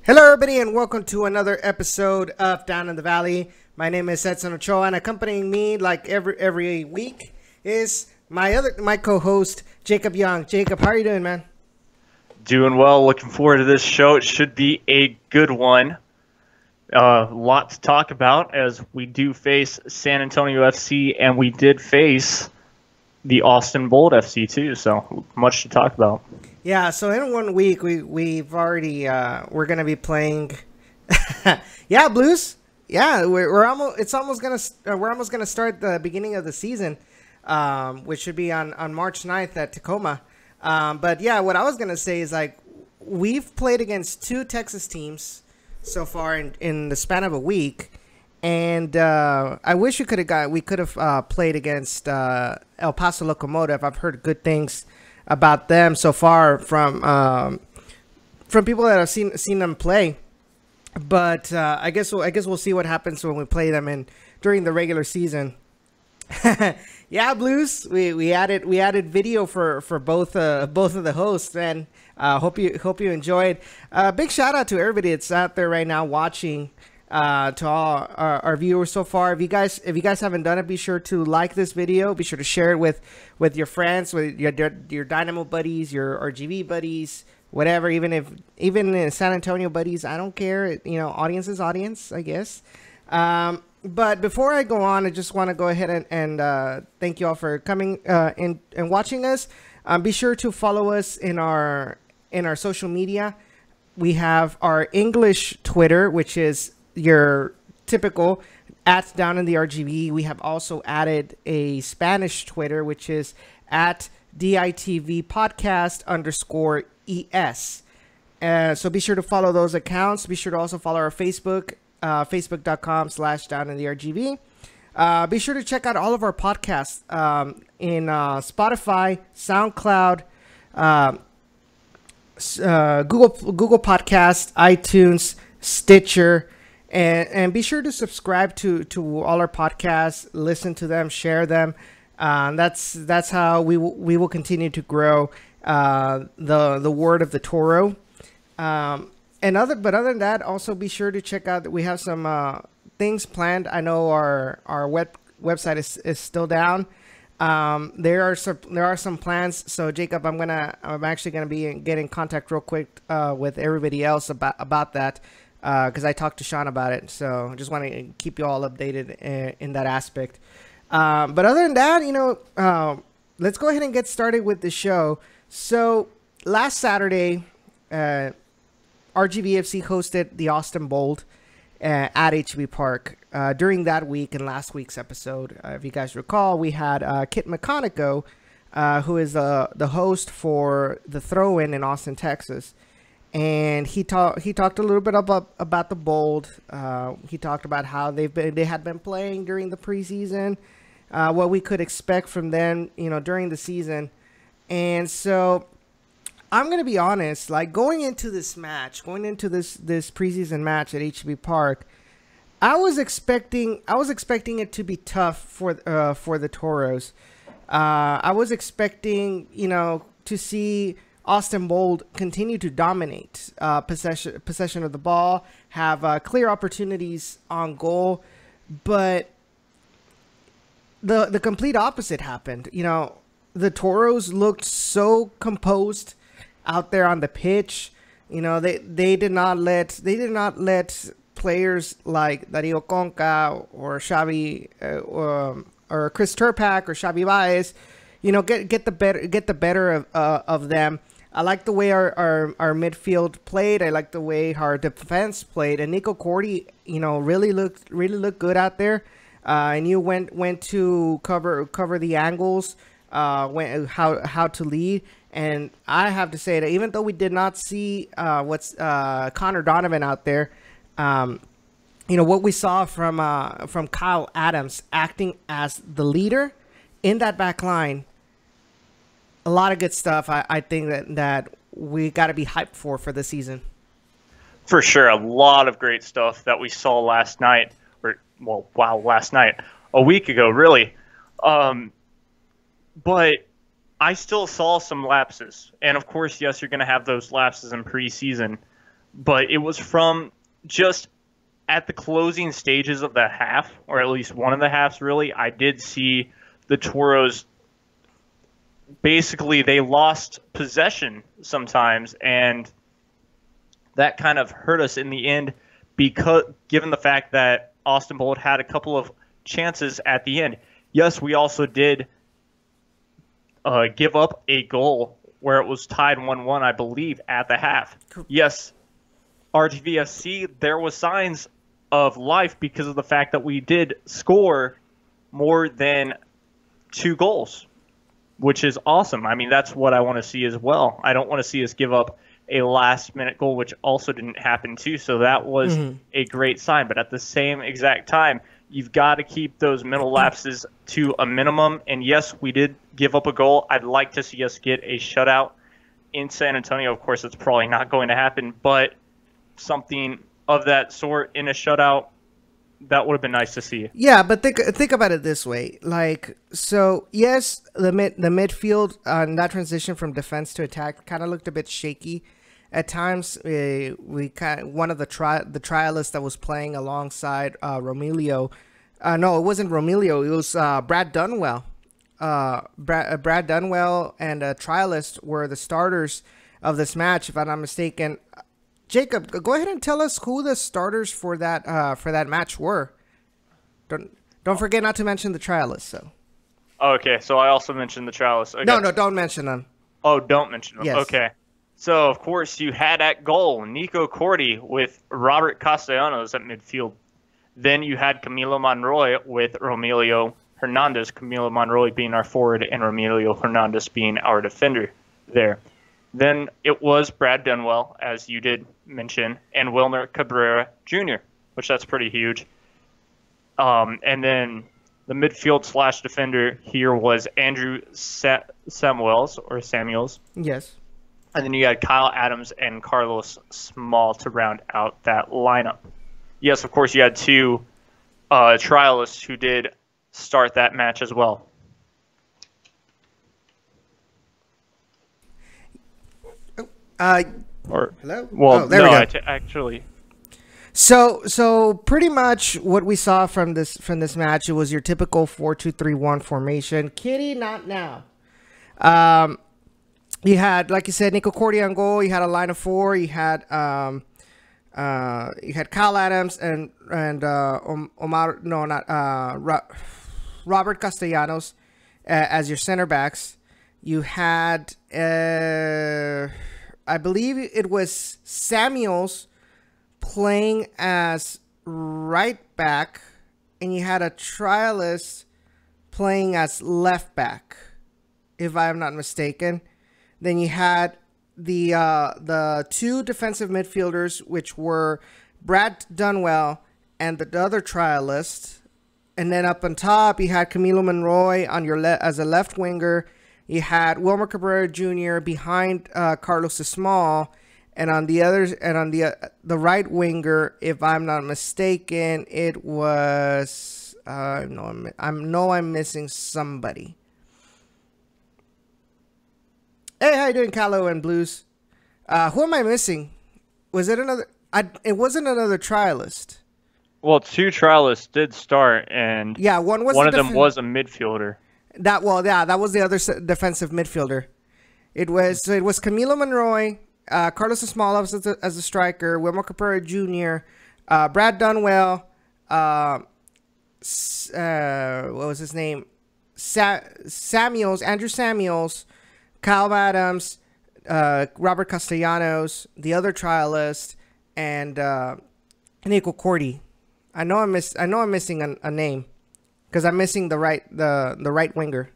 Hello, everybody, and welcome to another episode of Down in the Valley. My name is Edson Ochoa, and accompanying me, like every week, is my co-host Jacob Young. Jacob, how are you doing, man? Doing well. Looking forward to this show. It should be a good one. Lot to talk about as we do face San Antonio FC, and we did face the Austin Bold FC too. So much to talk about. Yeah. So in 1 week, we've already we're gonna be playing. Yeah, Blues. Yeah, we're almost gonna start the beginning of the season, which should be on March 9th at Tacoma. But yeah, what I was gonna say is like we've played against two Texas teams so far in the span of a week, and I wish we could have played against El Paso Locomotive. I've heard good things about them so far from people that have seen them play. But I guess we'll see what happens when we play them during the regular season. Yeah, Blues. We added video for both of the hosts, and hope you enjoyed. Big shout out to everybody that's out there right now watching. To all our viewers so far. If you guys haven't done it, be sure to like this video. Be sure to share it with your friends, with your Dynamo buddies, your RGV buddies, whatever. Even in San Antonio buddies, I don't care. You know, audience is audience, I guess. But before I go on, I just want to go ahead and thank you all for coming in and watching us. Be sure to follow us in our social media. We have our English Twitter, which is your typical at Down in the RGV. We have also added a Spanish Twitter, which is at DITV podcast _ES. So be sure to follow those accounts. Be sure to also follow our Facebook, facebook.com/Down in the RGV. Be sure to check out all of our podcasts in Spotify, SoundCloud, Google Podcast, iTunes, Stitcher. And be sure to subscribe to all our podcasts, listen to them, share them. That's how we will continue to grow the word of the Toro. Other than that, also be sure to check out that we have some things planned. I know our website is still down. There are some plans. So Jacob, I'm actually gonna be get in contact real quick with everybody else about that. Because I talked to Sean about it, so I just want to keep you all updated in that aspect. But other than that, let's go ahead and get started with the show. So last Saturday, RGVFC hosted the Austin Bold at HB Park. During that week and last week's episode, if you guys recall, we had Kit McConico, who is the host for the Throw-In in Austin, Texas. And he talked a little bit about the Bold. He talked about how they had been playing during the preseason, what we could expect from them, during the season. And so I'm gonna be honest, like going into this preseason match at HB Park, I was expecting it to be tough for the Toros. I was expecting to see Austin Bold continue to dominate possession of the ball, have clear opportunities on goal, but the complete opposite happened. The Toros looked so composed out there on the pitch. They did not let players like Dario Conca or Xavi or Chris Turpak or Xavi Baez, get the better of them. I like the way our midfield played. I like the way our defense played, and Nico Corti, really looked good out there. And you went to cover the angles, how to lead. And I have to say that even though we did not see Connor Donovan out there, what we saw from Kyle Adams acting as the leader in that back line. A lot of good stuff. I think that we got to be hyped for the season. For sure, a lot of great stuff that we saw last night, last night, a week ago, really. But I still saw some lapses, and of course, yes, you're going to have those lapses in preseason. but it was from just at the closing stages of the half, or at least one of the halves, really. I did see the Toros, basically, they lost possession sometimes, and that kind of hurt us in the end, because given the fact that Austin Bolt had a couple of chances at the end. Yes, we also did give up a goal where it was tied 1-1, I believe, at the half. Yes, RGVFC, there was signs of life because of the fact that we did score more than 2 goals, which is awesome. I mean, that's what I want to see as well. I don't want to see us give up a last-minute goal, which also didn't happen too, so that was a great sign. But at the same exact time, you've got to keep those mental lapses to a minimum. And yes, we did give up a goal. I'd like to see us get a shutout in San Antonio. Of course, it's probably not going to happen, but something of that sort in a shutout, that would have been nice to see. Yeah, but think about it this way. Like, so yes, the midfield on that transition from defense to attack kind of looked a bit shaky at times. One of the trialists that was playing alongside Romilio. No, it wasn't Romilio. It was Brad Dunwell. Brad Dunwell and a trialist were the starters of this match, if I'm not mistaken. Jacob, go ahead and tell us who the starters for that match were. Don't forget not to mention the trialists. So. Okay, so I also mentioned the trialists. Okay. No, don't mention them. Oh, don't mention them. Yes. Okay. So, of course, you had at goal Nico Corti with Robert Castellanos at midfield. Then you had Camilo Monroy with Romilio Hernandez, Camilo Monroy being our forward and Romilio Hernandez being our defender there. Then it was Brad Dunwell, as you did mention, and Wilmer Cabrera Jr., which that's pretty huge. And then the midfield / defender here was Andrew Samuels. Yes. And then you had Kyle Adams and Carlos Small to round out that lineup. Yes, of course, you had 2 trialists who did start that match as well. Hello? Well, there we go. Actually. So pretty much what we saw from this match, it was your typical 4-2-3-1 formation. Kitty, not now. You had, like you said, Nico Corti on goal. You had a line of 4. You had Kyle Adams and Robert Castellanos as your center backs. You had I believe it was Samuels playing as right back, and you had a trialist playing as left back, if I am not mistaken. Then you had the 2 defensive midfielders, which were Brad Dunwell and the other trialist. And then up on top, you had Camilo Monroy on your as a left winger. You had Wilmer Cabrera Jr. behind Carlos Small, and on the others, and on the right winger, if I'm not mistaken, it was I'm missing somebody. Hey, how you doing, Calo and Blues? Who am I missing? Was it another? It wasn't another trialist. Well, 2 trialists did start, and yeah, one of them was a midfielder. That was the other defensive midfielder. It was Camilo Monroy, Carlos Small as a striker, Wilmer Cabrera Jr., Brad Dunwell, what was his name? Andrew Samuels, Kyle Adams, Robert Castellanos, the other trialist, and Nico Corti. I know I'm missing a name. Because I'm missing the right winger.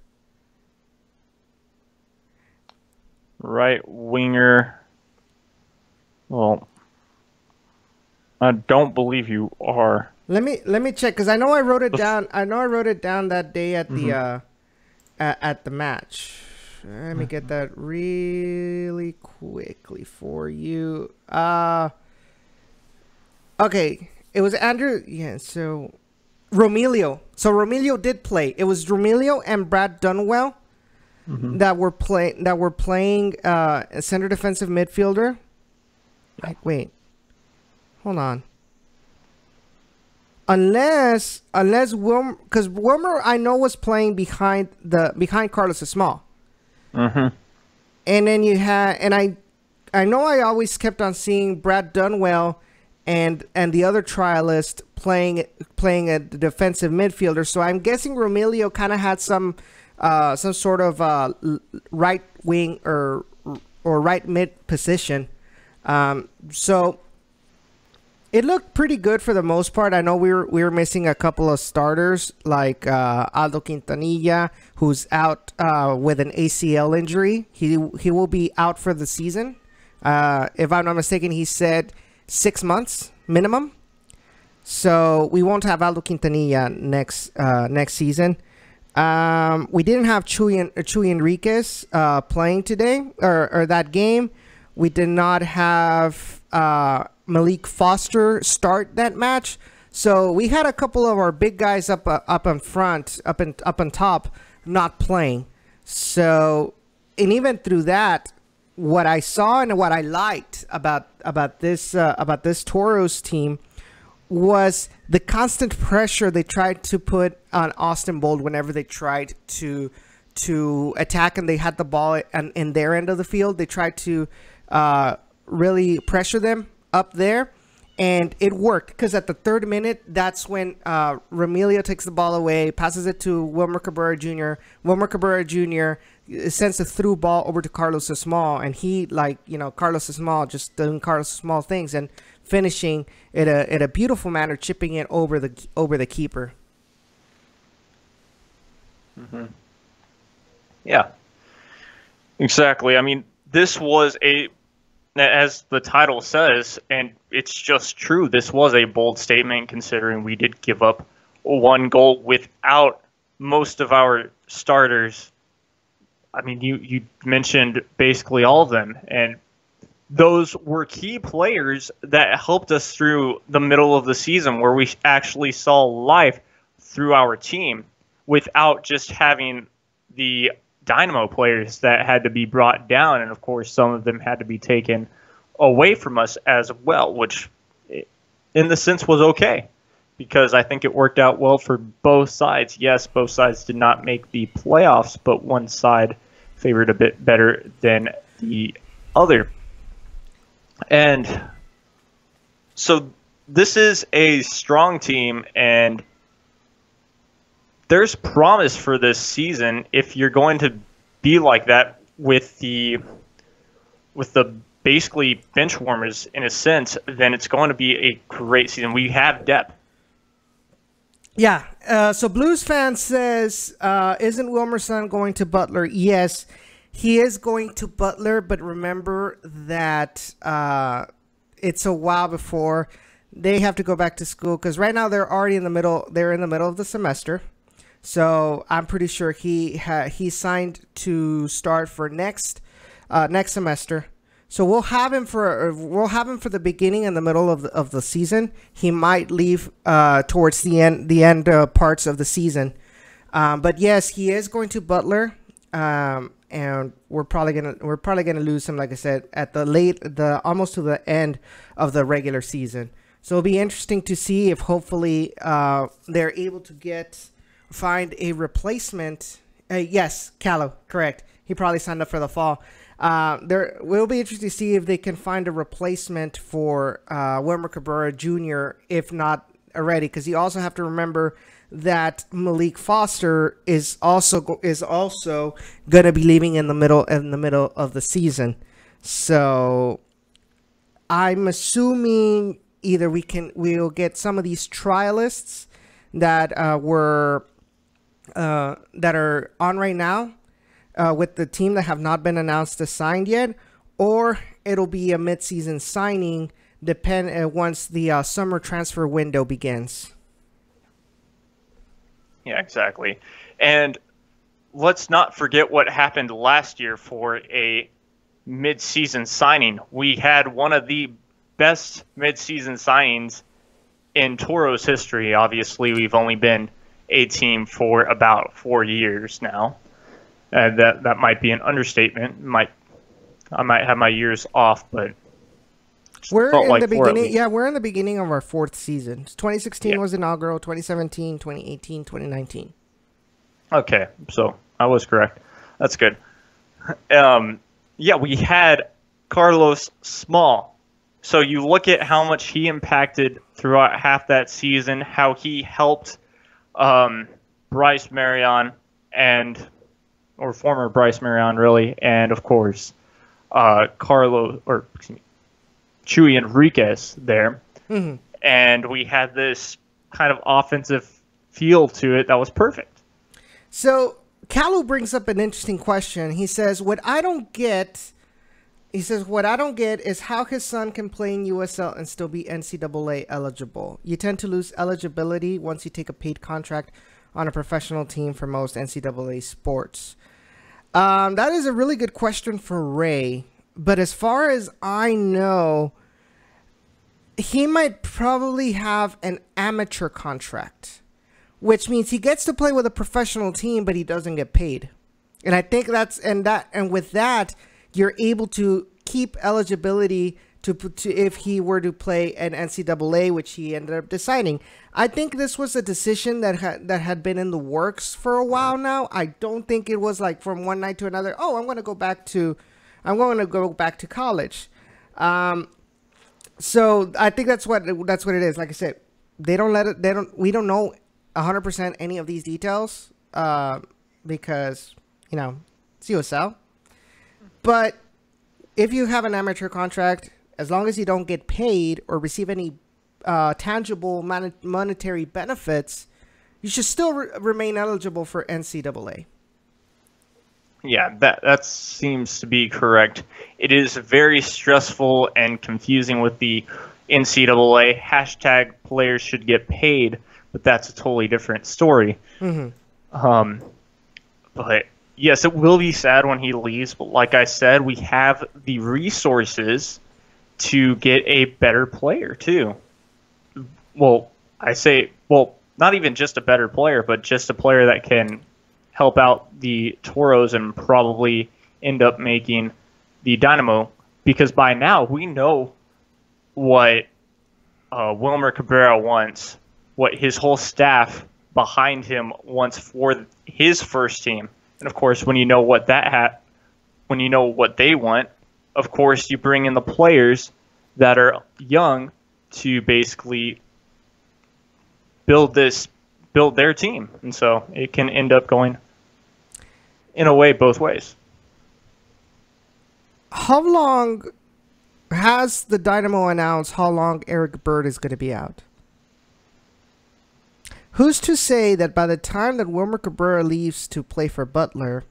Right winger. Well, I don't believe you are. Let me check, because I know I wrote it down. I know I wrote it down that day at the at the match. Let me get that really quickly for you. Okay, it was Andrew. Yeah, so. Romilio. So Romilio did play. It was Romilio and Brad Dunwell that were playing center defensive midfielder. Wait. Hold on. Unless Wilmer, because Wilmer I know was playing behind Carlos Small. Mm-hmm. And then you had, and I know I always kept on seeing Brad Dunwell and the other trialist playing a defensive midfielder. So I'm guessing Romilio kind of had some sort of right wing or right mid position. So it looked pretty good for the most part. I know we were missing a couple of starters like Aldo Quintanilla, who's out with an ACL injury. He will be out for the season. If I'm not mistaken, he said 6 months minimum. So we won't have Aldo Quintanilla next season. We didn't have Chuy Enriquez playing today or that game. We did not have Malik Foster start that match. So we had a couple of our big guys up in front, up on top, not playing. So, and even through that, what I saw and what I liked about this Toros team was the constant pressure they tried to put on Austin Bold whenever they tried to attack and they had the ball in their end of the field. They tried to really pressure them up there, and it worked because at the 3rd minute, that's when Romilio takes the ball away, passes it to Wilmer Cabrera Jr. Wilmer Cabrera Jr. sends a through ball over to Carlos Small, and he, Carlos Small just doing Carlos Small things and finishing in a beautiful manner, chipping it over the keeper. Mm-hmm. Yeah, exactly. I mean, this was as the title says, and it's just true, this was a bold statement considering we did give up 1 goal without most of our starters. I mean, you mentioned basically all of them, and those were key players that helped us through the middle of the season where we actually saw life through our team without just having the dynamo players that had to be brought down, and of course some of them had to be taken away from us as well, which in the sense was okay because I think it worked out well for both sides. Yes, both sides did not make the playoffs, but one side favored a bit better than the other. And so this is a strong team, and there's promise for this season if you're going to be like that with the basically bench warmers in a sense, then it's going to be a great season. We have depth. Yeah. So Blues fan says, isn't Wilmerson going to Butler? Yes, he is going to Butler, but remember that it's a while before they have to go back to school because right now they're already in the middle. They're in the middle of the semester. So I'm pretty sure he signed to start for next semester. So we'll have him for the beginning and the middle of the season. He might leave towards the end parts of the season. But yes, he is going to Butler, and we're probably gonna lose him, like I said, at almost to the end of the regular season. So it'll be interesting to see if hopefully they're able to find a replacement. Yes, Callow, correct. He probably signed up for the fall. There will be interesting to see if they can find a replacement for Wilmer Cabrera Jr. if not already, because you also have to remember that Malik Foster is also going to be leaving in the middle of the season. So I'm assuming either we'll get some of these trialists that that are on right now with the team that have not been announced as signed yet, or it'll be a mid-season signing once the summer transfer window begins. Yeah, exactly. And let's not forget what happened last year for a mid-season signing. We had one of the best mid-season signings in Toros history. Obviously, we've only been a team for about 4 years now. That might be an understatement. I might have my years off, but We're felt in like the four at beginning. least. Yeah, we're in the beginning of our 4th season. 2016 Yeah. was inaugural. 2017, 2018, 2019. Okay, so I was correct. That's good. Yeah, we had Carlos Small. So you look at how much he impacted throughout half that season, how he helped Bryce Marion or former Bryce Marion, really, and of course Chuy Enriquez there. Mm-hmm. And we had this kind of offensive feel to it that was perfect. So Kalu brings up an interesting question. He says, what I don't get is how his son can play in USL and still be NCAA eligible. You tend to lose eligibility once you take a paid contract on a professional team for most NCAA sports. That is a really good question for Ray. But as far as I know, he might probably have an amateur contract, which means he gets to play with a professional team, but he doesn't get paid. And I think and with that, you're able to keep eligibility to if he were to play an NCAA, which he ended up deciding. I think this was a decision that had been in the works for a while now. I don't think it was like from one night to another. Oh, I'm going to go back to college. So I think that's what it is. Like I said, we don't know 100% any of these details because it's USL. But if you have an amateur contract, as long as you don't get paid or receive any tangible monetary benefits, you should still remain eligible for NCAA. Yeah, that seems to be correct. It is very stressful and confusing with the NCAA hashtag players should get paid, but that's a totally different story. Mm-hmm. But yes, it will be sad when he leaves, but like I said, we have the resources to get a better player too. Well, not even just a better player, but just a player that can help out the Toros and probably end up making the Dynamo, because by now we know what Wilmer Cabrera wants, what his whole staff behind him wants for his first team. And of course, when you know what they want, of course you bring in the players that are young to basically build their team. And so it can end up going in a way both ways. How long has the Dynamo announced how long Eric Bird is going to be out? Who's to say that by the time that Wilmer Cabrera leaves to play for Butler,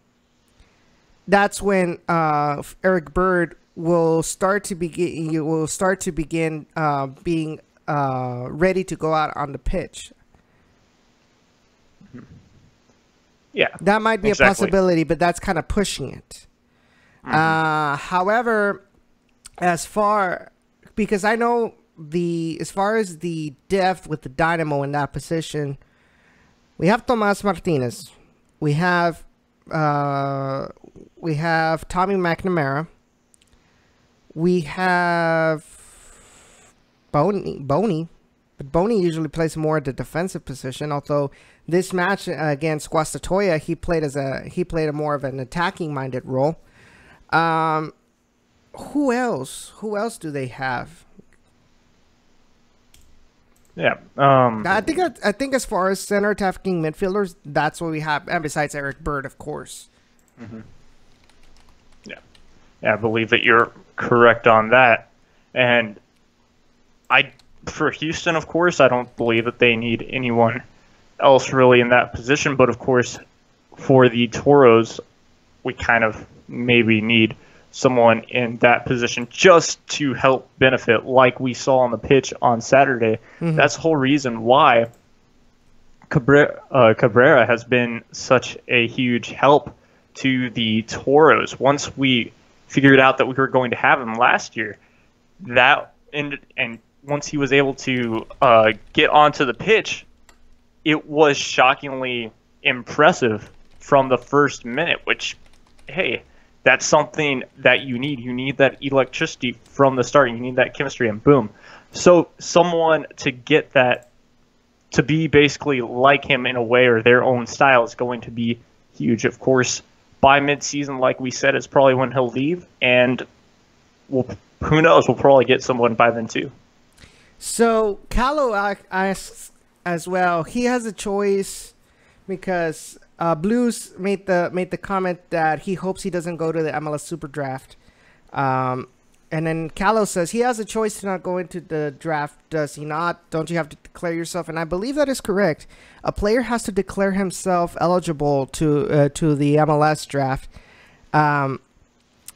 that's when Eric Bird will start to begin being ready to go out on the pitch? Yeah, that might be exactly. a possibility, but that's kind of pushing it. Mm-hmm. However, because I know as far as the depth with the Dynamo in that position, we have Tomas Martinez, we have Tommy McNamara, we have Boney. But Boney usually plays more at the defensive position. Although this match against Guastatoya, he played a more of an attacking minded role. Who else? Who else do they have? Yeah. I think as far as center attacking midfielders, that's what we have. And besides Eric Bird, of course. Mm-hmm. Yeah, I believe that you're correct on that. And for Houston, of course, I don't believe that they need anyone else really in that position. But of course, for the Toros, we kind of maybe need someone in that position just to help benefit, like we saw on the pitch on Saturday. Mm-hmm. That's the whole reason why Cabrera has been such a huge help to the Toros. Once we figured out that we were going to have him last year, and once he was able to get onto the pitch, it was shockingly impressive from the first minute, which, hey, That's something that you need. You need that electricity from the start. You need that chemistry, and boom. So someone to get that, to be basically like him in a way or their own style is going to be huge. Of course, by mid-season, like we said, is probably when he'll leave, and who knows? We'll probably get someone by then too. So Callow asks as well. He has a choice because Blues made the comment that he hopes he doesn't go to the MLS Super Draft. And then Callow says he has a choice to not go into the draft. Does he not? Don't you have to declare yourself? And I believe that is correct. A player has to declare himself eligible to the MLS draft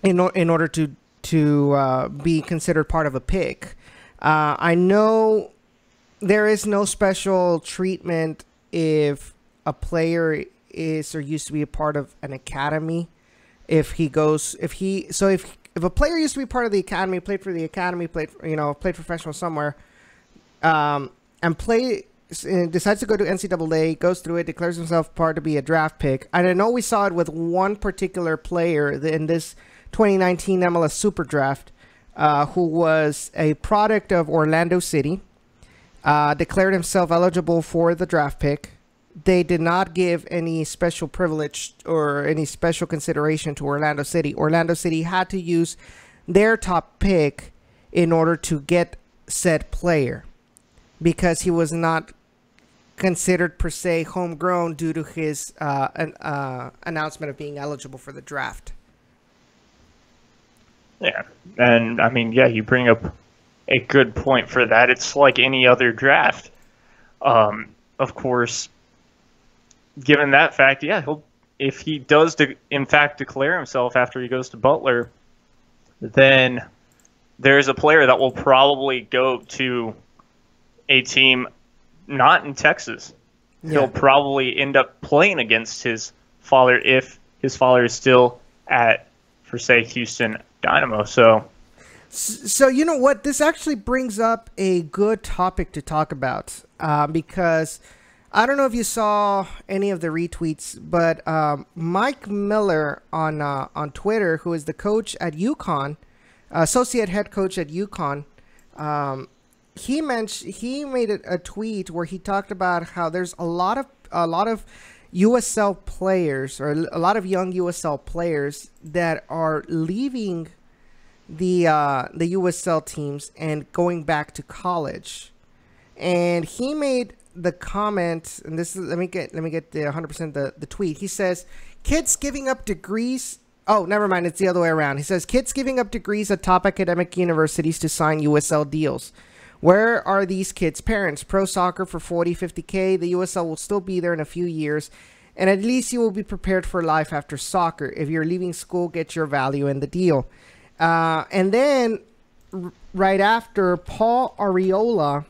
in order to be considered part of a pick. I know there is no special treatment if a player is or used to be a part of an academy. If a player used to be part of the academy, played for the academy, played professional somewhere, and decides to go to NCAA, goes through it, declares himself part to be a draft pick. And I know we saw it with one particular player in this 2019 MLS Super Draft, who was a product of Orlando City, declared himself eligible for the draft pick. They did not give any special privilege or any special consideration to Orlando City. Orlando City had to use their top pick in order to get said player because he was not considered per se homegrown due to his announcement of being eligible for the draft. Yeah, and I mean, yeah, you bring up a good point for that. It's like any other draft. Of course, given that fact, yeah, if he does in fact declare himself after he goes to Butler, then there's a player that will probably go to a team not in Texas. Yeah. He'll probably end up playing against his father if his father is still at, for say, Houston Dynamo. So you know what? This actually brings up a good topic to talk about because I don't know if you saw any of the retweets, but Mike Miller on Twitter, who is the coach at UConn, associate head coach at UConn, he made a tweet where he talked about how there's a lot of USL players or a lot of young USL players that are leaving the USL teams and going back to college, and he made the comment, and this is let me get the 100% the tweet. He says, "Kids giving up degrees." Oh, never mind. It's the other way around. He says, "Kids giving up degrees at top academic universities to sign USL deals. Where are these kids' parents? Pro soccer for 40, 50K. The USL will still be there in a few years, and at least you will be prepared for life after soccer. If you're leaving school, get your value in the deal." And then right after, Paul Arriola,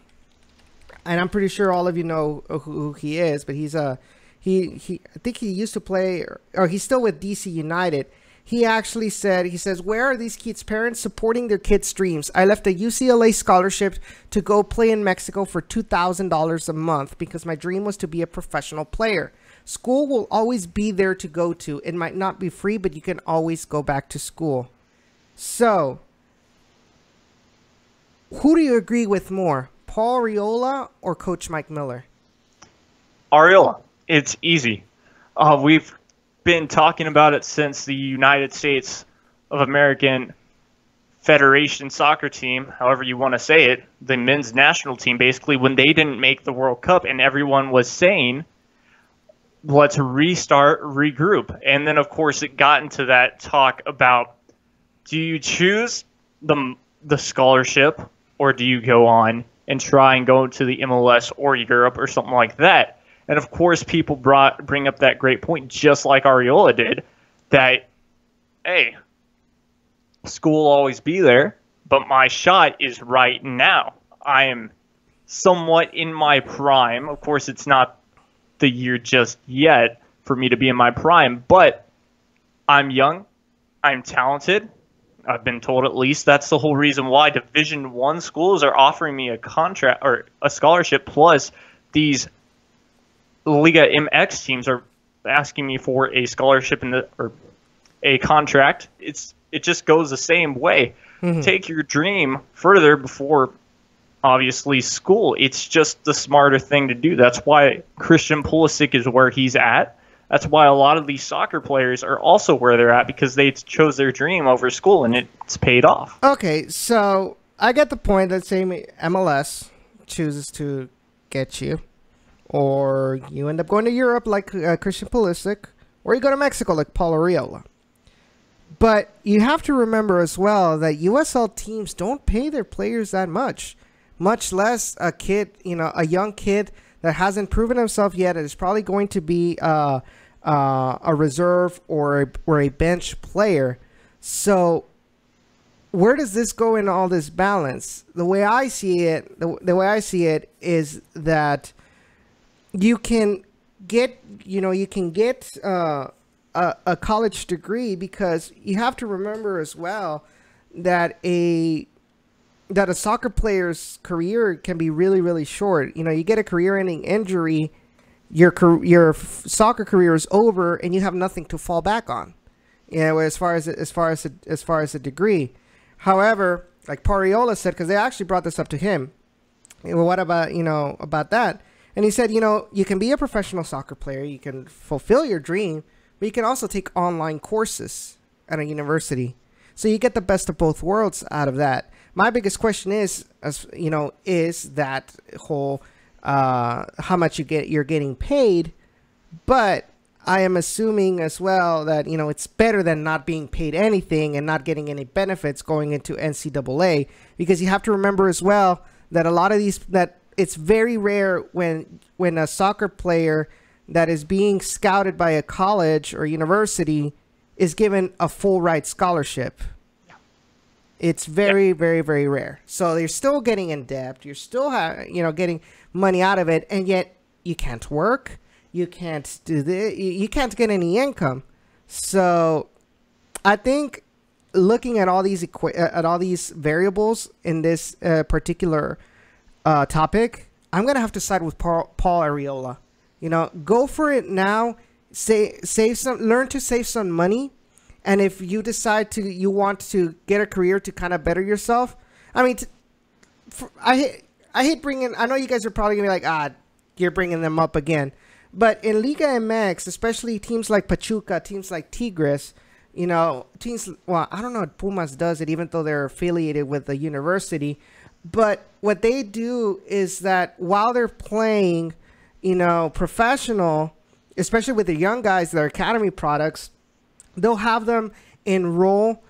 and I'm pretty sure all of you know who he is, but he's I think he used to play, or he's still with DC United. He actually said, he says, "Where are these kids' parents supporting their kids' dreams? I left a UCLA scholarship to go play in Mexico for $2,000 a month because my dream was to be a professional player. School will always be there to go to. It might not be free, but you can always go back to school." So, who do you agree with more, Paul Arriola or Coach Mike Miller? Arriola. It's easy. We've been talking about it since the United States of American Federation soccer team, however you want to say it, the men's national team, basically, when they didn't make the World Cup and everyone was saying, let's restart, regroup. And then, of course, it got into that talk about, do you choose the scholarship or do you go on and try and go to the MLS or Europe or something like that? And of course, people bring up that great point, just like Arriola did, that, hey, school will always be there, but my shot is right now. I am somewhat in my prime. Of course, it's not the year just yet for me to be in my prime, but I'm young, I'm talented. I've been told, at least, that's the whole reason why Division I schools are offering me a contract or a scholarship, plus these Liga MX teams are asking me for a scholarship or a contract, it just goes the same way. Take your dream further before, obviously, school. It's just the smarter thing to do. That's why Christian Pulisic is where he's at. That's why a lot of these soccer players are also where they're at, because they chose their dream over school, and it's paid off. Okay, so I get the point that say MLS chooses to get you, or you end up going to Europe like Christian Pulisic, or you go to Mexico like Paul Arriola. But you have to remember as well that USL teams don't pay their players that much less a kid, a young kid that hasn't proven himself yet and is probably going to be a reserve or a bench player. So where does this go in all this balance? The way I see it is that you can get a college degree, because you have to remember as well that a soccer player's career can be really, really short. You get a career-ending injury, your soccer career is over, and you have nothing to fall back on. As far as a degree. However, like Pariola said, because they actually brought this up to him, well, what about about that? And he said, you can be a professional soccer player, you can fulfill your dream, but you can also take online courses at a university. So you get the best of both worlds out of that. My biggest question is that whole how much you're getting paid, but I am assuming as well that it's better than not being paid anything and not getting any benefits going into NCAA, because you have to remember as well that a lot of that it's very rare when a soccer player that is being scouted by a college or university is given a full ride scholarship. It's very, very, very rare. So you're still getting in debt. You're still getting money out of it, and yet you can't work. You can't do this. You can't get any income. So I think looking at all these variables in this particular topic, I'm gonna have to side with Paul Arriola. Go for it now. Learn to save some money. And if you decide you want to get a career to kind of better yourself, I mean, I hate bringing. I know you guys are probably gonna be like, you're bringing them up again. But in Liga MX, especially teams like Pachuca, teams like Tigres, teams. Well, I don't know if Pumas does it, even though they're affiliated with the university. But what they do is that while they're playing, professional, especially with the young guys, their academy products, they'll have them enroll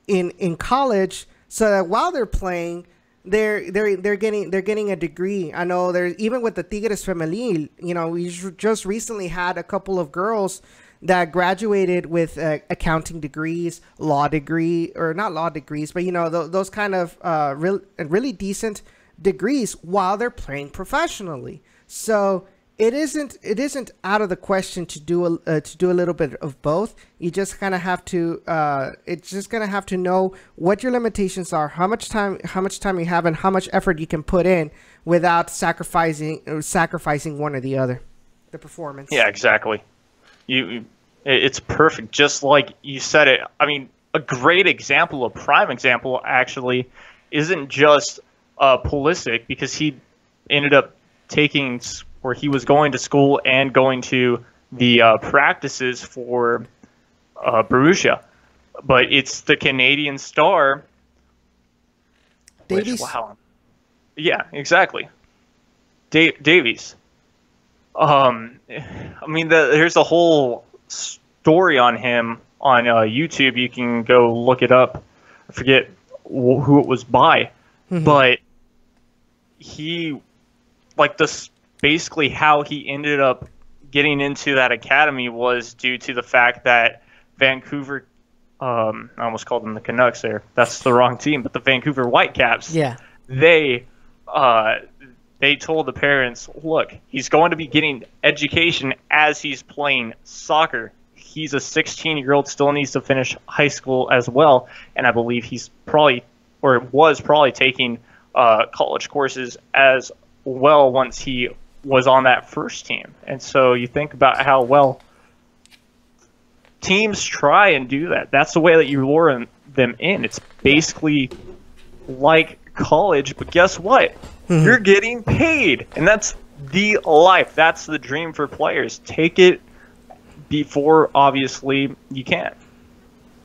in college, so that while they're playing, they're getting a degree. I know there's even with the Tigres Femenil, we just recently had a couple of girls that graduated with accounting degrees, law degree, or not law degrees, but those kind of really decent degrees while they're playing professionally. So it isn't out of the question to do a little bit of both. You just kind of have to know what your limitations are, how much time you have, and how much effort you can put in without sacrificing one or the other, the performance. Yeah, exactly. It's perfect, just like you said it. I mean, a great example, a prime example, actually, isn't just Pulisic, because he ended up taking, where he was going to school and going to the practices for Borussia. But it's the Canadian star. Davies? Wow. Yeah, exactly. Davies. I mean, there's a whole story on him on YouTube. You can go look it up. I forget who it was by. Mm-hmm. But he, like, this basically how he ended up getting into that academy was due to the fact that Vancouver, I almost called them the Canucks there. That's the wrong team, but the Vancouver Whitecaps. Yeah. They told the parents, look, he's going to be getting education as he's playing soccer. He's a 16-year-old, still needs to finish high school as well, and I believe he's probably, or was probably taking college courses as well once he was on that first team. And so you think about how well teams try and do that. That's the way that you lure them in. It's basically like college, but guess what? You're getting paid, and that's the life. That's the dream for players. Take it before, obviously, you can.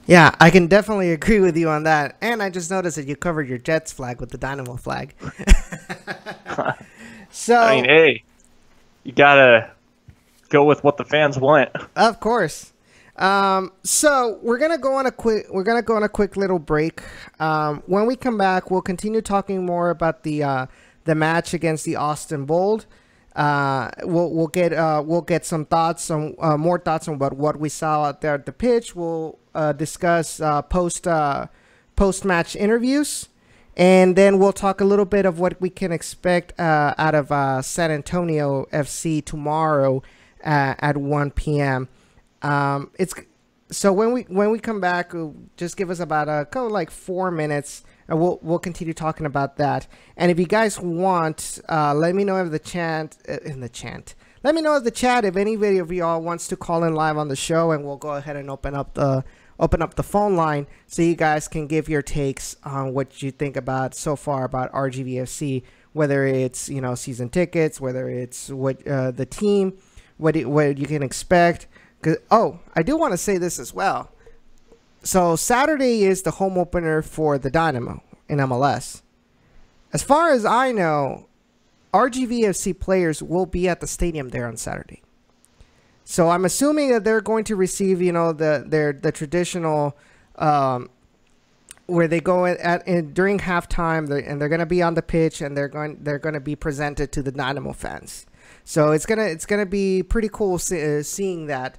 Yeah, I can definitely agree with you on that. And I just noticed that you covered your Jets flag with the Dynamo flag. So I mean, hey, you gotta go with what the fans want. Of course. So we're gonna go on a quick little break. When we come back, we'll continue talking more about the match against the Austin Bold. We'll get some thoughts on more thoughts on about what we saw out there at the pitch. We'll discuss post match interviews, and then we'll talk a little bit of what we can expect out of San Antonio FC tomorrow at 1 p.m. So when we come back, just give us about like 4 minutes. And we'll continue talking about that. And if you guys want, let me know if the chat. Let me know if the chat, if anybody of y'all wants to call in live on the show, and we'll go ahead and open up the phone line so you guys can give your takes on what you think about so far about RGVFC, whether it's season tickets, whether it's what the team, what you can expect. I do want to say this as well. So Saturday is the home opener for the Dynamo in MLS. As far as I know, RGVFC players will be at the stadium there on Saturday. So I'm assuming that they're going to receive, the traditional, where they go during halftime, and they're going to be on the pitch, and they're going to be presented to the Dynamo fans. So it's gonna be pretty cool seeing that.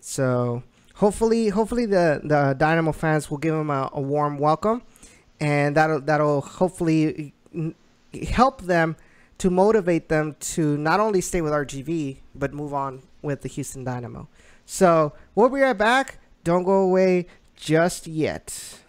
So hopefully the Dynamo fans will give them a warm welcome, and that'll hopefully help them to motivate them to not only stay with RGV but move on with the Houston Dynamo. So we'll be right back. Don't go away just yet.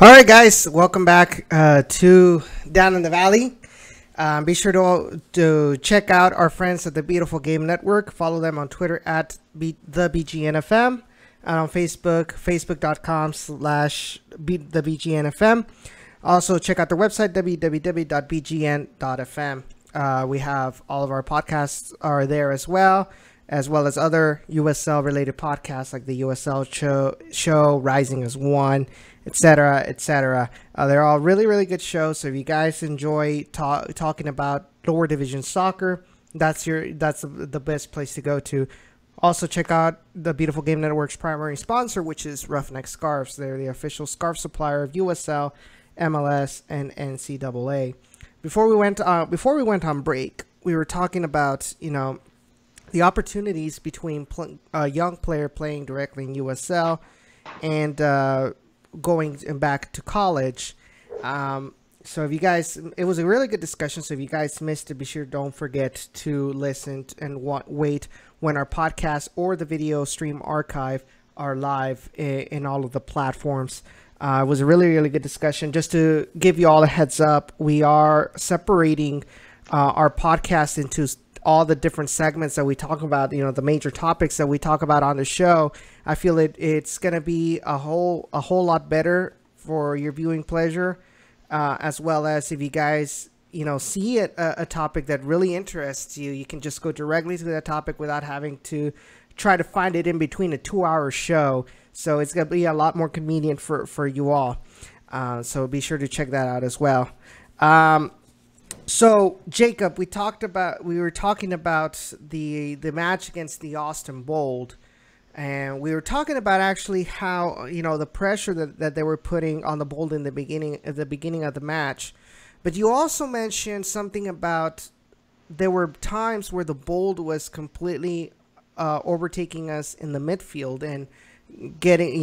All right, guys, welcome back to Down in the Valley. Be sure to check out our friends at the Beautiful Game Network. Follow them on Twitter at the BGNFM, and on Facebook, facebook.com/the BGNFM. Also, check out their website, www.bgn.fm. We have all of our podcasts are there as well as other USL related podcasts like the USL show Rising as One, etc., etc. They're all really, really good shows. So if you guys enjoy talking about lower division soccer, that's the best place to go to. Also, check out the Beautiful Game Network's primary sponsor, which is Roughneck Scarves. They're the official scarf supplier of USL, MLS, and NCAA. Before we went on break, we were talking about the opportunities between a young player playing directly in USL and going back to college. So if you guys, it was a really good discussion. So if you guys missed it, be sure don't forget to listen and wait when our podcast or the video stream archive are live in all of the platforms. It was a really, really good discussion. Just to give you all a heads up, we are separating our podcast into all the different segments that we talk about, the major topics that we talk about on the show. I feel it's going to be a whole lot better for your viewing pleasure, as well as if you guys, see a topic that really interests you, you can just go directly to that topic without having to try to find it in between a 2-hour show. So it's going to be a lot more convenient for you all. So be sure to check that out as well. So Jacob, we were talking about the match against the Austin Bold, and we were talking about actually how the pressure that they were putting on the Bold in the beginning of the match. But you also mentioned something about there were times where the Bold was completely overtaking us in the midfield and getting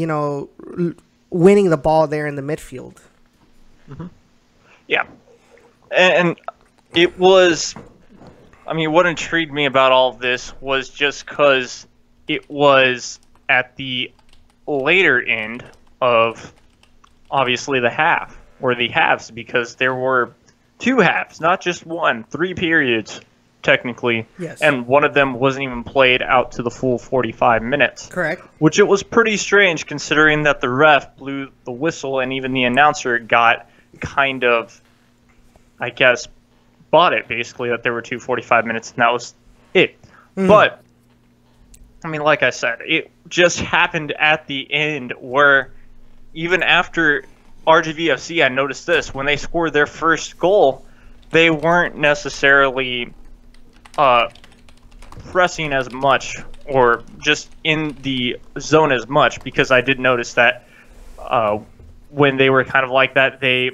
winning the ball there in the midfield. Mm-hmm. Yeah. And it was, what intrigued me about all of this was just because it was at the later end of, obviously, the half, or the halves, because there were 2 halves, not just 1, 3 periods, technically. Yes. And one of them wasn't even played out to the full 45 minutes. Correct. Which it was pretty strange, considering that the ref blew the whistle and even the announcer got kind of, I guess, bought it, basically, that there were 2 45 minutes, and that was it. Mm. But, like I said, it just happened at the end where even after RGVFC, I noticed this, when they scored their first goal, they weren't necessarily pressing as much or just in the zone as much, because I did notice that when they were kind of like that, the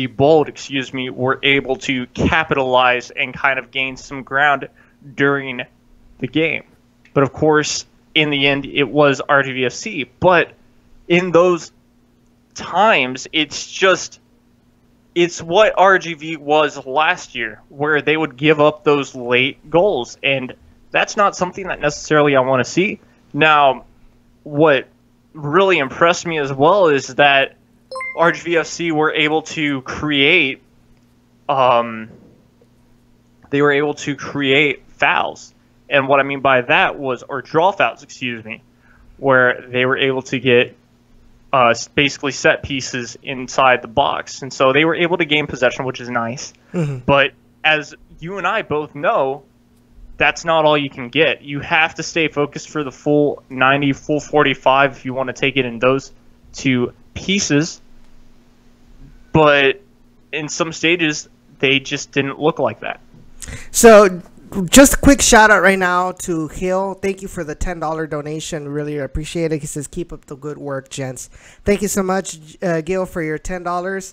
Bold, were able to capitalize and kind of gain some ground during the game. But of course, in the end, it was RGVFC. But in those times, it's what RGV was last year, where they would give up those late goals. And that's not something that necessarily I want to see. Now, what really impressed me as well is that RGVFC were able to create fouls. And what I mean by that was, or draw fouls, where they were able to get basically set pieces inside the box. And so they were able to gain possession, which is nice. Mm-hmm. But as you and I both know, that's not all you can get. You have to stay focused for the full 90, full 45 if you want to take it in those 2 pieces. But in some stages, they just didn't look like that. So just a quick shout out right now to Hill. Thank you for the $10 donation. Really appreciate it. He says, keep up the good work, gents. Thank you so much, Gil, for your $10.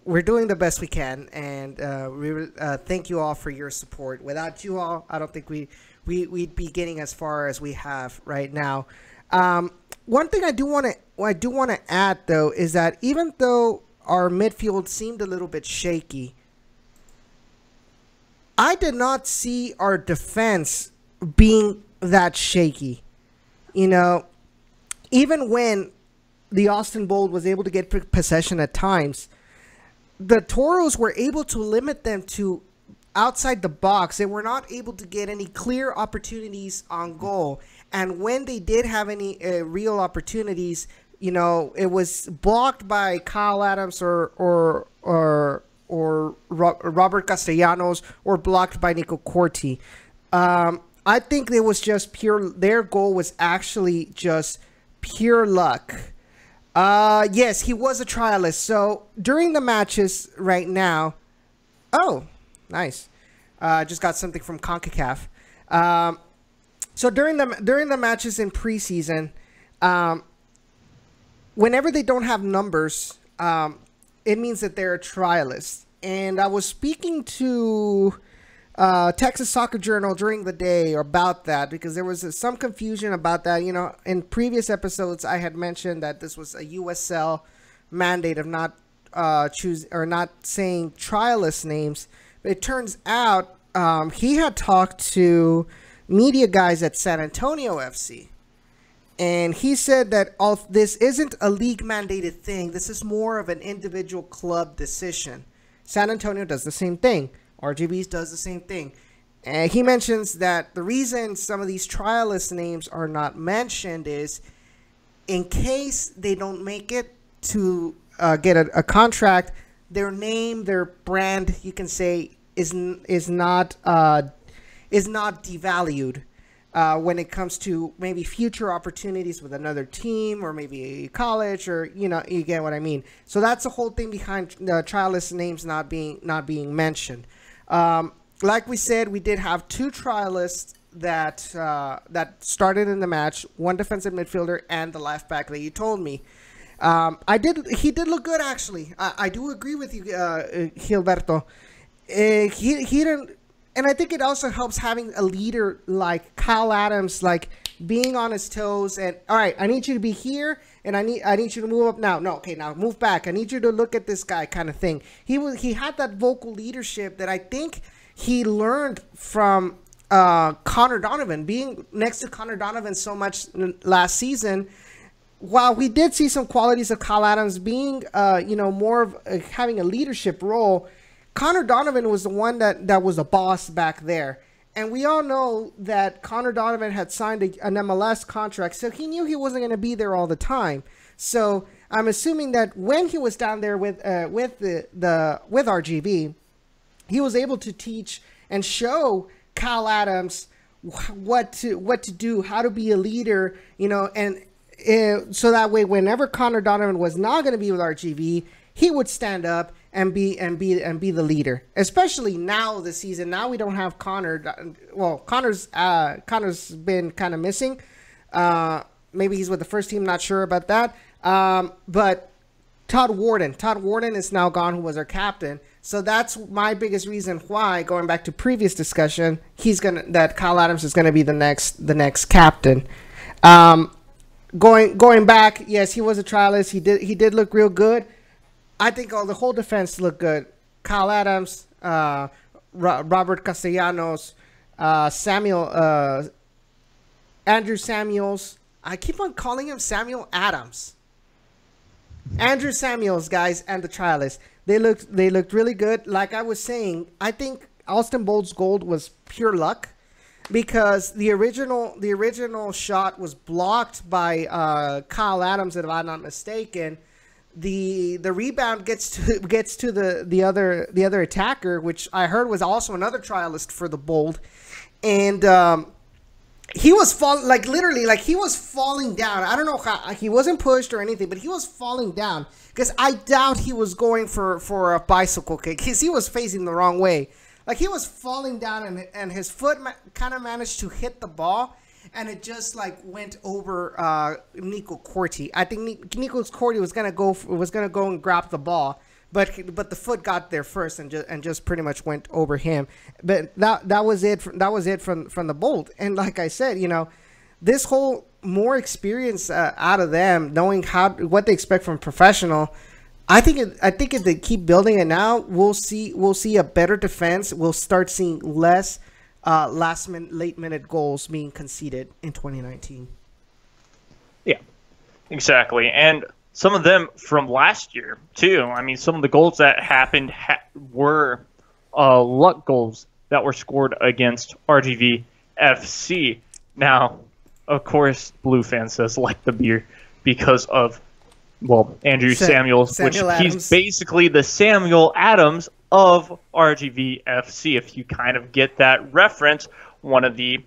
We're doing the best we can, and we thank you all for your support. Without you all, I don't think we'd be getting as far as we have right now. One thing I do want to add, though, is that even though our midfield seemed a little bit shaky, I did not see our defense being that shaky. Even when the Austin Bold was able to get possession at times, the Toros were able to limit them to outside the box. They were not able to get any clear opportunities on goal. And when they did have any real opportunities, you know, it was blocked by Kyle Adams or Robert Castellanos, or blocked by Nico Corti. I think it was just pure. Their goal was actually just pure luck. Yes, he was a trialist. So during the matches right now, oh, nice. Just got something from CONCACAF. So during the matches in preseason, whenever they don't have numbers, it means that they're a trialist. And I was speaking to Texas Soccer Journal during the day about that, because there was some confusion about that. You know, in previous episodes, I had mentioned that this was a USL mandate of not not saying trialist names. But it turns out he had talked to media guys at San Antonio FC, and he said that this isn't a league mandated thing. This is more of an individual club decision. San Antonio does the same thing. RGV's does the same thing. And he mentions that the reason some of these trialist names are not mentioned is in case they don't make it to get a contract, their name, their brand, you can say, is not devalued when it comes to maybe future opportunities with another team or maybe a college, or you know, you get what I mean. So that's the whole thing behind the trialist names not being mentioned. Like we said, we did have two trialists that started in the match, one defensive midfielder and the left back that you told me. He did look good, actually. I do agree with you, Gilberto. He didn't, and I think it also helps having a leader like Kyle Adams, like being on his toes and, all right, I need you to be here, and I need you to move up now. No, okay, now move back. I need you to look at this guy, kind of thing. He had that vocal leadership that I think he learned from Connor Donovan, being next to Connor Donovan so much last season. While we did see some qualities of Kyle Adams being, more of having a leadership role, Connor Donovan was the one that was a boss back there. And we all know that Connor Donovan had signed an MLS contract, so he knew he wasn't going to be there all the time. So I'm assuming that when he was down there with RGV, he was able to teach and show Kyle Adams what to do, how to be a leader, and so that way, whenever Connor Donovan was not going to be with RGV, he would stand up and be the leader. Especially now this season. Now we don't have Connor. Well, Connor's been kind of missing. Maybe he's with the first team. Not sure about that. But Todd Warden is now gone, who was our captain. So that's my biggest reason why, going back to previous discussion, that Kyle Adams is gonna be the next captain. Going back, yes, he was a trialist. He did look real good. I think the whole defense looked good. Kyle Adams, Robert Castellanos, Andrew Samuels. I keep on calling him Samuel Adams. Andrew Samuels, guys, and the trialists. They looked really good. Like I was saying, I think Austin Bold's goal was pure luck, because the original shot was blocked by Kyle Adams, if I'm not mistaken. The rebound gets to the other attacker, which I heard was also another trialist for the Bold, and he was he was falling down. I don't know how he wasn't pushed or anything, but he was falling down, because I doubt he was going for a bicycle kick, because he was facing the wrong way. Like, he was falling down, and his foot kind of managed to hit the ball, and it just went over Nico Corti. I think Nico Corti was gonna go and grab the ball, but the foot got there first and just pretty much went over him. But that was it. That was it from the Bold. And like I said, this whole more experience out of them, knowing what they expect from professional. I think if they keep building it now, we'll see a better defense. We'll start seeing less late minute goals being conceded in 2019. Yeah, exactly. And some of them from last year too. I mean, some of the goals that happened were luck goals that were scored against RGVFC. Now, of course, Blue Fan says like the beer because of, well, Andrew Samuels, which he's basically the Samuel Adams of RGVFC. If you kind of get that reference, one of the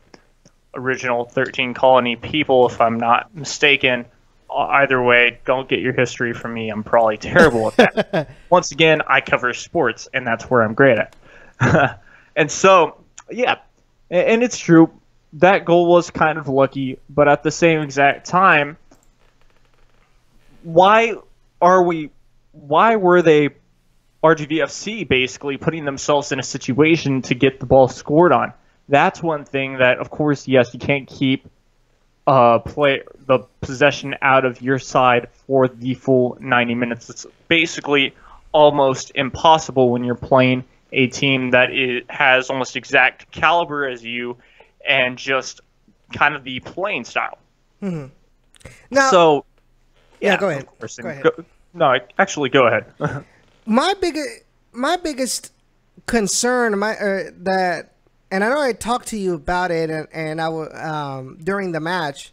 original 13 colony people, if I'm not mistaken. Either way, don't get your history from me. I'm probably terrible at that. Once again, I cover sports, and that's where I'm great at. And so, yeah, and it's true. That goal was kind of lucky, but at the same exact time, why were they, RGVFC, basically putting themselves in a situation to get the ball scored on? That's one thing that, of course, yes, you can't keep play the possession out of your side for the full 90 minutes. It's basically almost impossible when you're playing a team that has almost exact caliber as you and just kind of the playing style. Mm-hmm. Now, so, yeah, go ahead. Go ahead. No, actually, go ahead. My biggest concern, that. And I know I talked to you about it, and I during the match.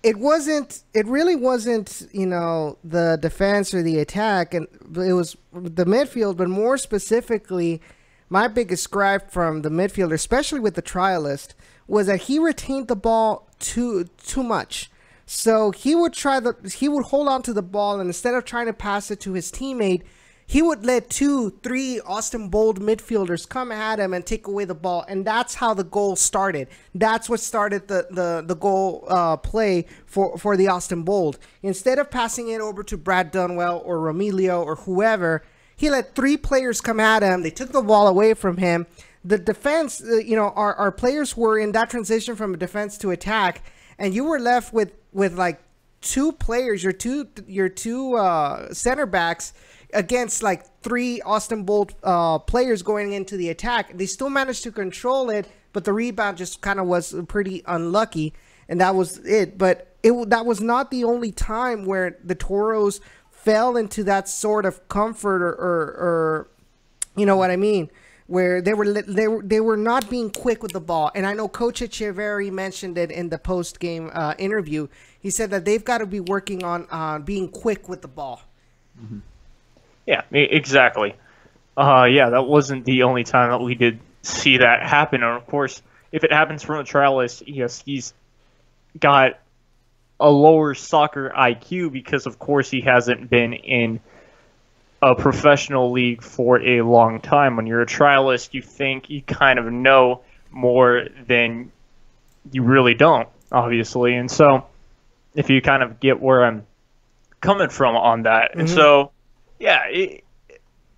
It really wasn't, the defense or the attack, and it was the midfield. But more specifically, my biggest gripe from the midfielder, especially with the trialist, was that he retained the ball too much. So he would hold on to the ball, and instead of trying to pass it to his teammate, he would let 2-3 Austin Bold midfielders come at him and take away the ball, and that's how the goal started. That's what started the goal play for the Austin Bold. Instead of passing it over to Brad Dunwell or Romilio or whoever, he let 3 players come at him. They took the ball away from him. The defense, our players were in that transition from defense to attack, and you were left with like 2 players, your two center backs, against like 3 Austin Bolt players going into the attack. They still managed to control it, but the rebound just kind of was pretty unlucky, and that was it. But that was not the only time where the Toros fell into that sort of comfort or you know what I mean, where they were not being quick with the ball. And I know Coach Echeverry mentioned it in the post-game interview. He said that they've got to be working on being quick with the ball. Mm-hmm. Yeah, exactly. Yeah, that wasn't the only time that we did see that happen. And, of course, if it happens from a trialist, yes, he's got a lower soccer IQ because, of course, he hasn't been in a professional league for a long time. When you're a trialist, you think you kind of know more than you really don't, obviously. And so if you kind of get where I'm coming from on that. Mm-hmm. And so, yeah,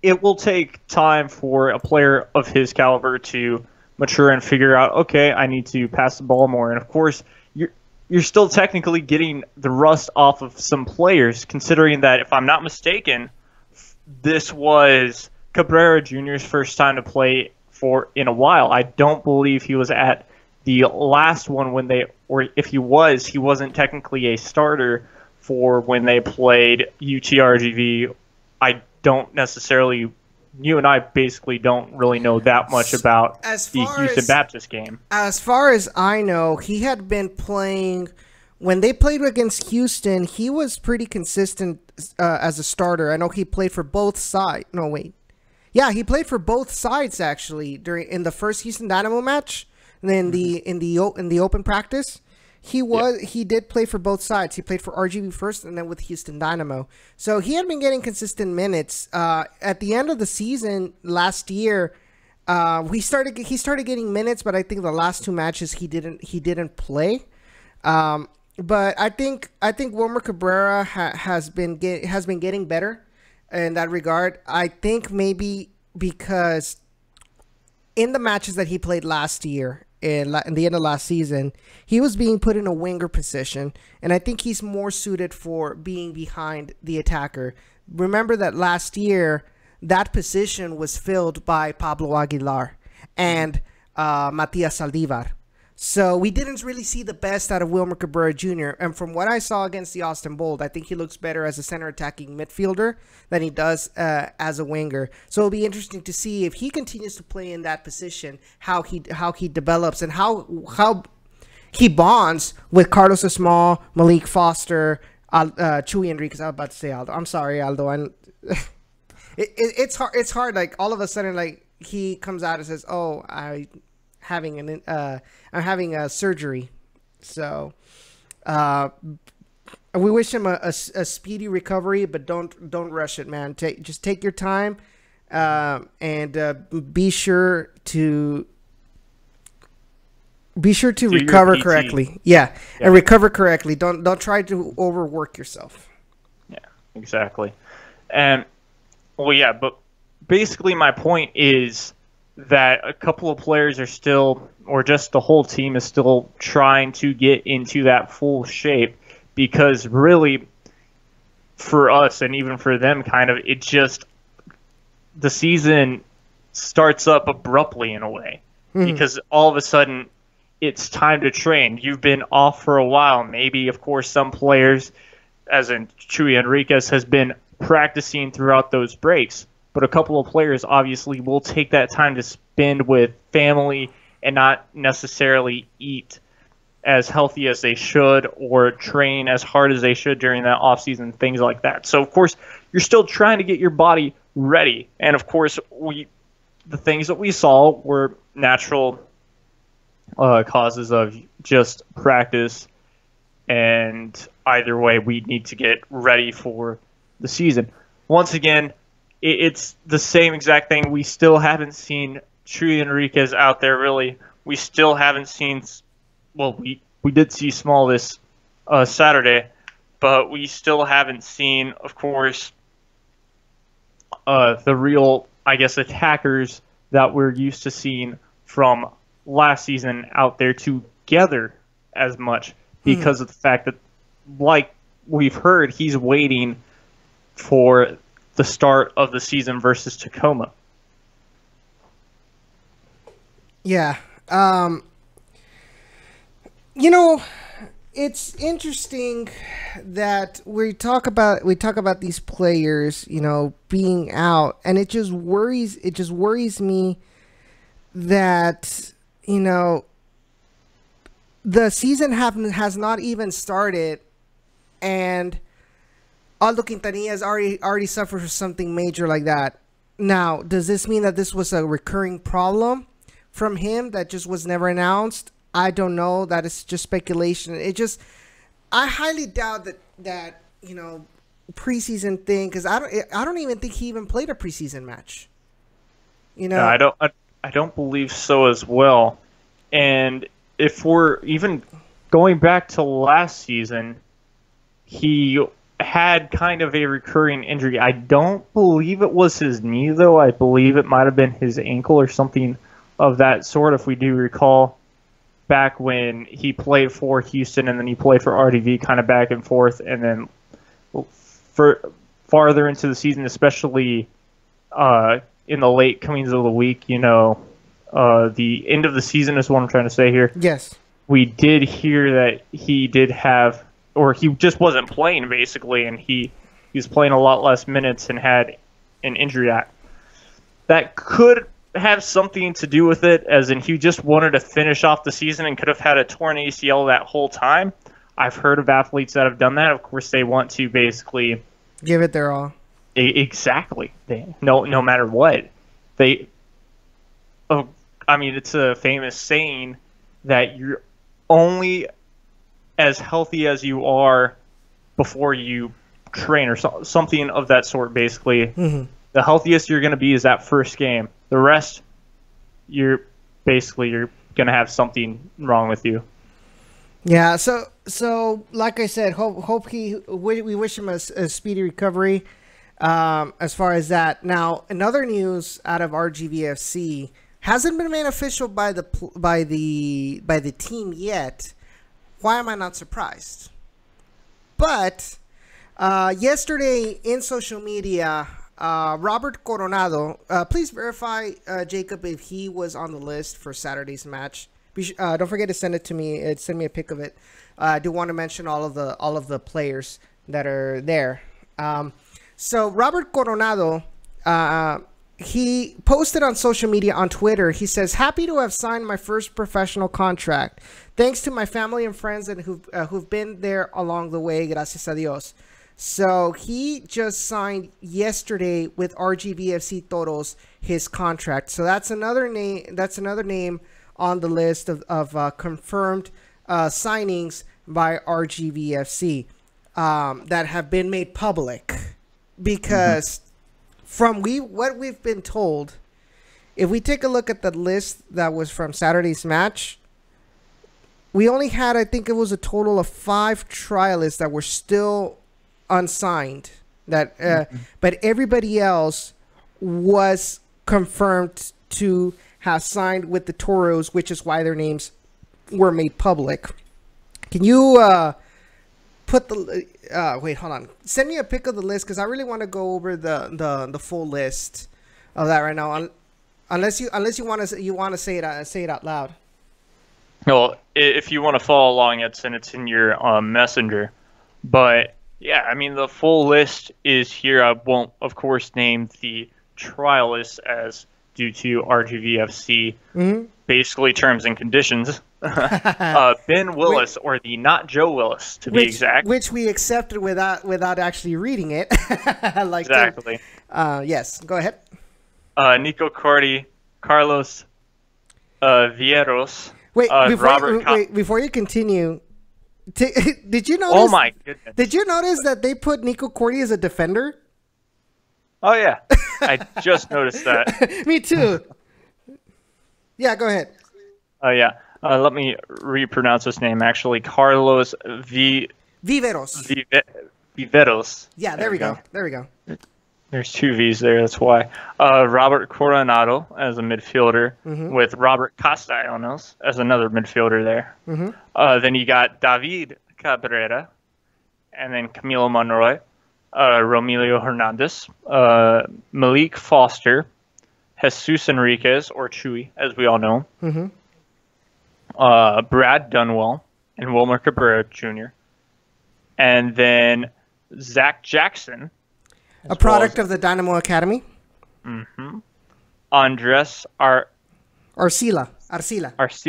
it will take time for a player of his caliber to mature and figure out, okay, I need to pass the ball more. And, of course, you're still technically getting the rust off of some players, considering that, if I'm not mistaken, this was Cabrera Jr.'s first time to play in a while. I don't believe he was at the last one or if he was, he wasn't technically a starter for when they played UTRGV. I don't necessarily, you and I basically don't really know that much about the Houston Baptist game. As far as I know, he had been playing, when they played against Houston, he was pretty consistent as a starter. I know he played for both sides. No, wait. Yeah, he played for both sides actually in the first Houston Dynamo match, and then in the open practice. He did play for both sides. He played for RGV first and then with Houston Dynamo. So he had been getting consistent minutes. At the end of the season last year, he started getting minutes, but I think the last 2 matches he didn't play. But I think Wilmer Cabrera has been getting better in that regard. I think maybe because in the matches that he played last year, in the end of last season, he was being put in a winger position, and I think he's more suited for being behind the attacker. Remember that last year, that position was filled by Pablo Aguilar and Matias Saldivar. So we didn't really see the best out of Wilmer Cabrera Jr. And from what I saw against the Austin Bold, I think he looks better as a center attacking midfielder than he does as a winger. So it'll be interesting to see if he continues to play in that position, how he develops and how he bonds with Carlos Esmal, Malik Foster, Chuy Enriquez. I was about to say Aldo. I'm sorry, Aldo. It's hard. It's hard. Like all of a sudden, like he comes out and says, "Oh, I'm having a surgery." So we wish him a speedy recovery, but don't rush it, man. Just take your time, and be sure to recover correctly. Yeah, and recover correctly. Don't try to overwork yourself. Yeah, exactly. And well, yeah, but basically my point is that a couple of players are still, or just the whole team is still trying to get into that full shape, because really for us and even for them kind of, it just, the season starts up abruptly in a way, because all of a sudden it's time to train. You've been off for a while. Maybe, of course, some players, as in Chuy Enriquez, has been practicing throughout those breaks. But a couple of players obviously will take that time to spend with family and not necessarily eat as healthy as they should or train as hard as they should during that offseason, things like that. So, of course, you're still trying to get your body ready. And, of course, the things that we saw were natural causes of just practice. And either way, we need to get ready for the season. Once again, it's the same exact thing. We still haven't seen Chuy Enriquez out there, really. We still haven't seen, well, we did see Small this Saturday, but we still haven't seen, of course, the real, I guess, attackers that we're used to seeing from last season out there together as much, because of the fact that, like we've heard, he's waiting for the start of the season versus Tacoma. Yeah. It's interesting that we talk about these players, being out, and it just worries me that, the season has not even started, and Aldo Quintanilla has already suffered from something major like that. Now, does this mean that this was a recurring problem from him that just was never announced? I don't know. That is just speculation. I highly doubt that preseason thing, because I don't even think he even played a preseason match. No, I don't believe so as well. And if we're even going back to last season, he had kind of a recurring injury. I don't believe it was his knee, though. I believe it might have been his ankle or something of that sort, if we do recall back when he played for Houston and then he played for RDV, kind of back and forth, and then for farther into the season, especially in the late comings of the week, the end of the season is what I'm trying to say here. Yes. We did hear that he did have, or he just wasn't playing, basically, and he was playing a lot less minutes and had an injury that could have something to do with it, as in he just wanted to finish off the season and could have had a torn ACL that whole time. I've heard of athletes that have done that. Of course, they want to basically give it their all. Exactly. No matter what. It's a famous saying that you're only as healthy as you are before you train, or something of that sort, basically. Mm-hmm. The healthiest you're going to be is that first game. The rest, you're going to have something wrong with you. Yeah, so like I said, we wish him a speedy recovery. As far as that, now another news out of RGVFC hasn't been made official by the team yet. Why am I not surprised? But yesterday in social media, Robert Coronado, please verify, Jacob, if he was on the list for Saturday's match. Don't forget to send it to me. Send me a pic of it. I do want to mention all of the players that are there. So Robert Coronado, he posted on social media on Twitter. He says, "Happy to have signed my first professional contract. Thanks to my family and friends and who've been there along the way. Gracias a Dios." So he just signed yesterday with RGVFC Toros his contract. So that's another name. That's another name on the list of confirmed signings by RGVFC that have been made public. Because from what we've been told, if we take a look at the list that was from Saturday's match, we only had, I think it was a total of 5 trialists that were still unsigned. But everybody else was confirmed to have signed with the Toros, which is why their names were made public. Can you put the wait, hold on. Send me a pic of the list because I really want to go over the full list of that right now. Unless you want to say it out loud. Well, if you want to follow along, it's in your messenger. But yeah, I mean the full list is here. I won't, of course, name the trialists as due to RGVFC basically terms and conditions. Ben Willis, or the not Joe Willis, to be exact. Which we accepted without actually reading it. Like exactly. Yes, go ahead. Nico Corti, Carlos Vieros. Wait, before you continue, did you notice? Oh my goodness! Did you notice that they put Nico Corti as a defender? Oh yeah, I just noticed that. Me too. Yeah, go ahead. Oh yeah. Let me repronounce his name. Actually, Carlos Viveros. Viveros. Yeah, there we go. There we go. There's 2 V's there. That's why. Robert Coronado as a midfielder, with Robert Castellanos as another midfielder there. Then you got David Cabrera, and then Camilo Monroy, Romilio Hernandez, Malik Foster, Jesus Enriquez, or Chewy, as we all know. Brad Dunwell and Wilmer Cabrera Jr. And then Zach Jackson, a product of the Dynamo Academy. Andres Arcila.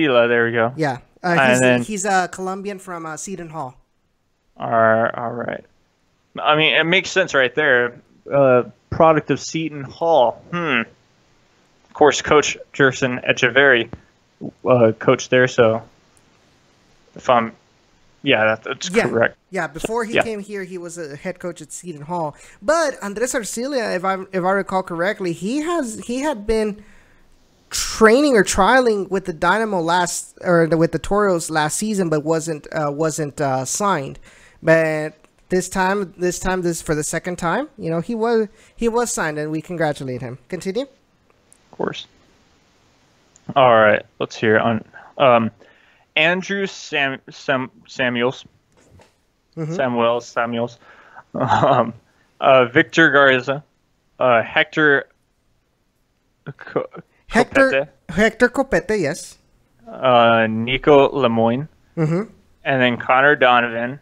There we go. Yeah, he's a Colombian from Seton Hall. All right. I mean, it makes sense right there. Product of Seton Hall. Of course, Coach Gerson Echeverry coach there, so if I'm that's correct. Yeah, before he came here, he was a head coach at Seton Hall. But Andres Arcila, if I recall correctly, he had been training or trialing with the Dynamo with the Toros last season, but wasn't signed. But this for the second time, he was signed, and we congratulate him. Continue. Of course. All right, let's hear on Andrew Samuels, Victor Garza, Hector Copete, yes, Nico Lemoyne, and then Connor Donovan,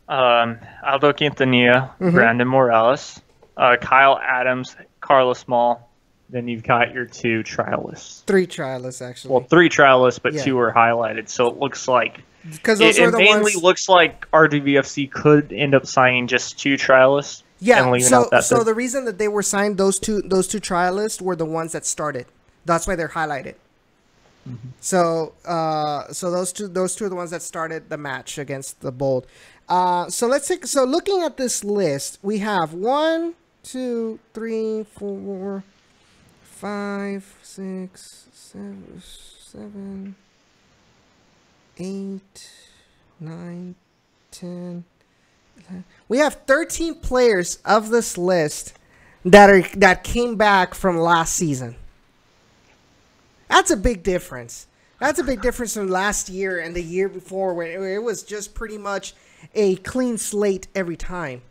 Aldo Quintanilla, Brandon Morales, Kyle Adams, Carlos Small. Then you've got your 2 trialists. 3 trialists, actually. Well, 3 trialists, but 2 were highlighted. So it looks like it mainly looks like RGVFC could end up signing just 2 trialists. Yeah. So the reason that they were signed, those two trialists were the ones that started. That's why they're highlighted. So those two are the ones that started the match against the Bold. So looking at this list, we have 1, 2, 3, 4, 5, 6, 7, 8, 9, 10, 11. We have 13 players of this list that came back from last season. That's a big difference. That's a big difference from last year and the year before, where it was just pretty much a clean slate every time.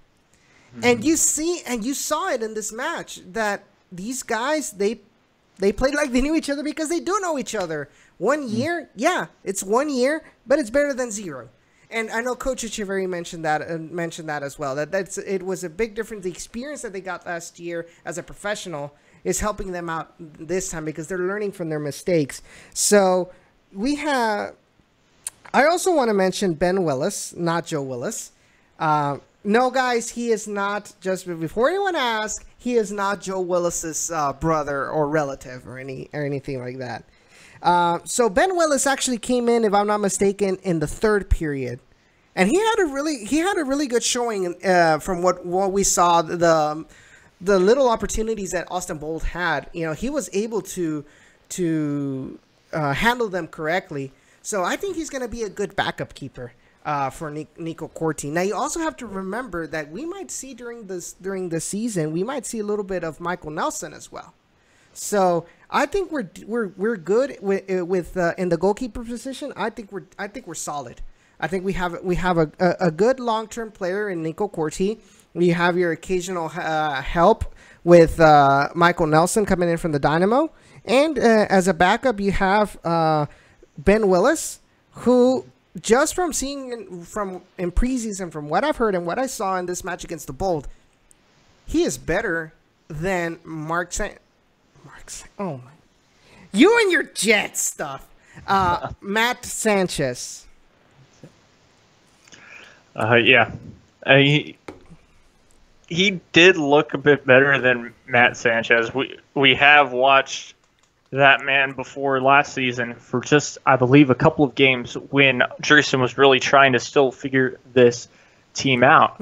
And you saw it in this match that these guys, they They played like they knew each other because they do know each other. 1 year, yeah, it's 1 year, but it's better than 0. And I know Coach Echeverry mentioned that as well. It was a big difference. The experience that they got last year as a professional is helping them out this time because they're learning from their mistakes. So I also want to mention Ben Willis, not Joe Willis. No, guys, he is not, just before anyone asks, he is not Joe Willis's brother or relative or anything like that. So Ben Willis actually came in, if I'm not mistaken, in the third period, and he had a really good showing from what we saw. The little opportunities that Austin Bold had, he was able to handle them correctly. So I think he's going to be a good backup keeper for Nico Corti. Now you also have to remember that we might see during the season, we might see a little bit of Michael Nelson as well. So I think we're good with in the goalkeeper position. I think we're solid. I think we have a good long-term player in Nico Corti. You have your occasional help with Michael Nelson coming in from the Dynamo, and as a backup you have Ben Willis, who just from seeing in preseason, from what I've heard and what I saw in this match against the Bold, he is better than oh my! You and your Jet stuff. Matt Sanchez. Yeah. He did look a bit better than Matt Sanchez. We have watched that man before last season for just, I believe, a couple of games when Jerson was really trying to still figure this team out,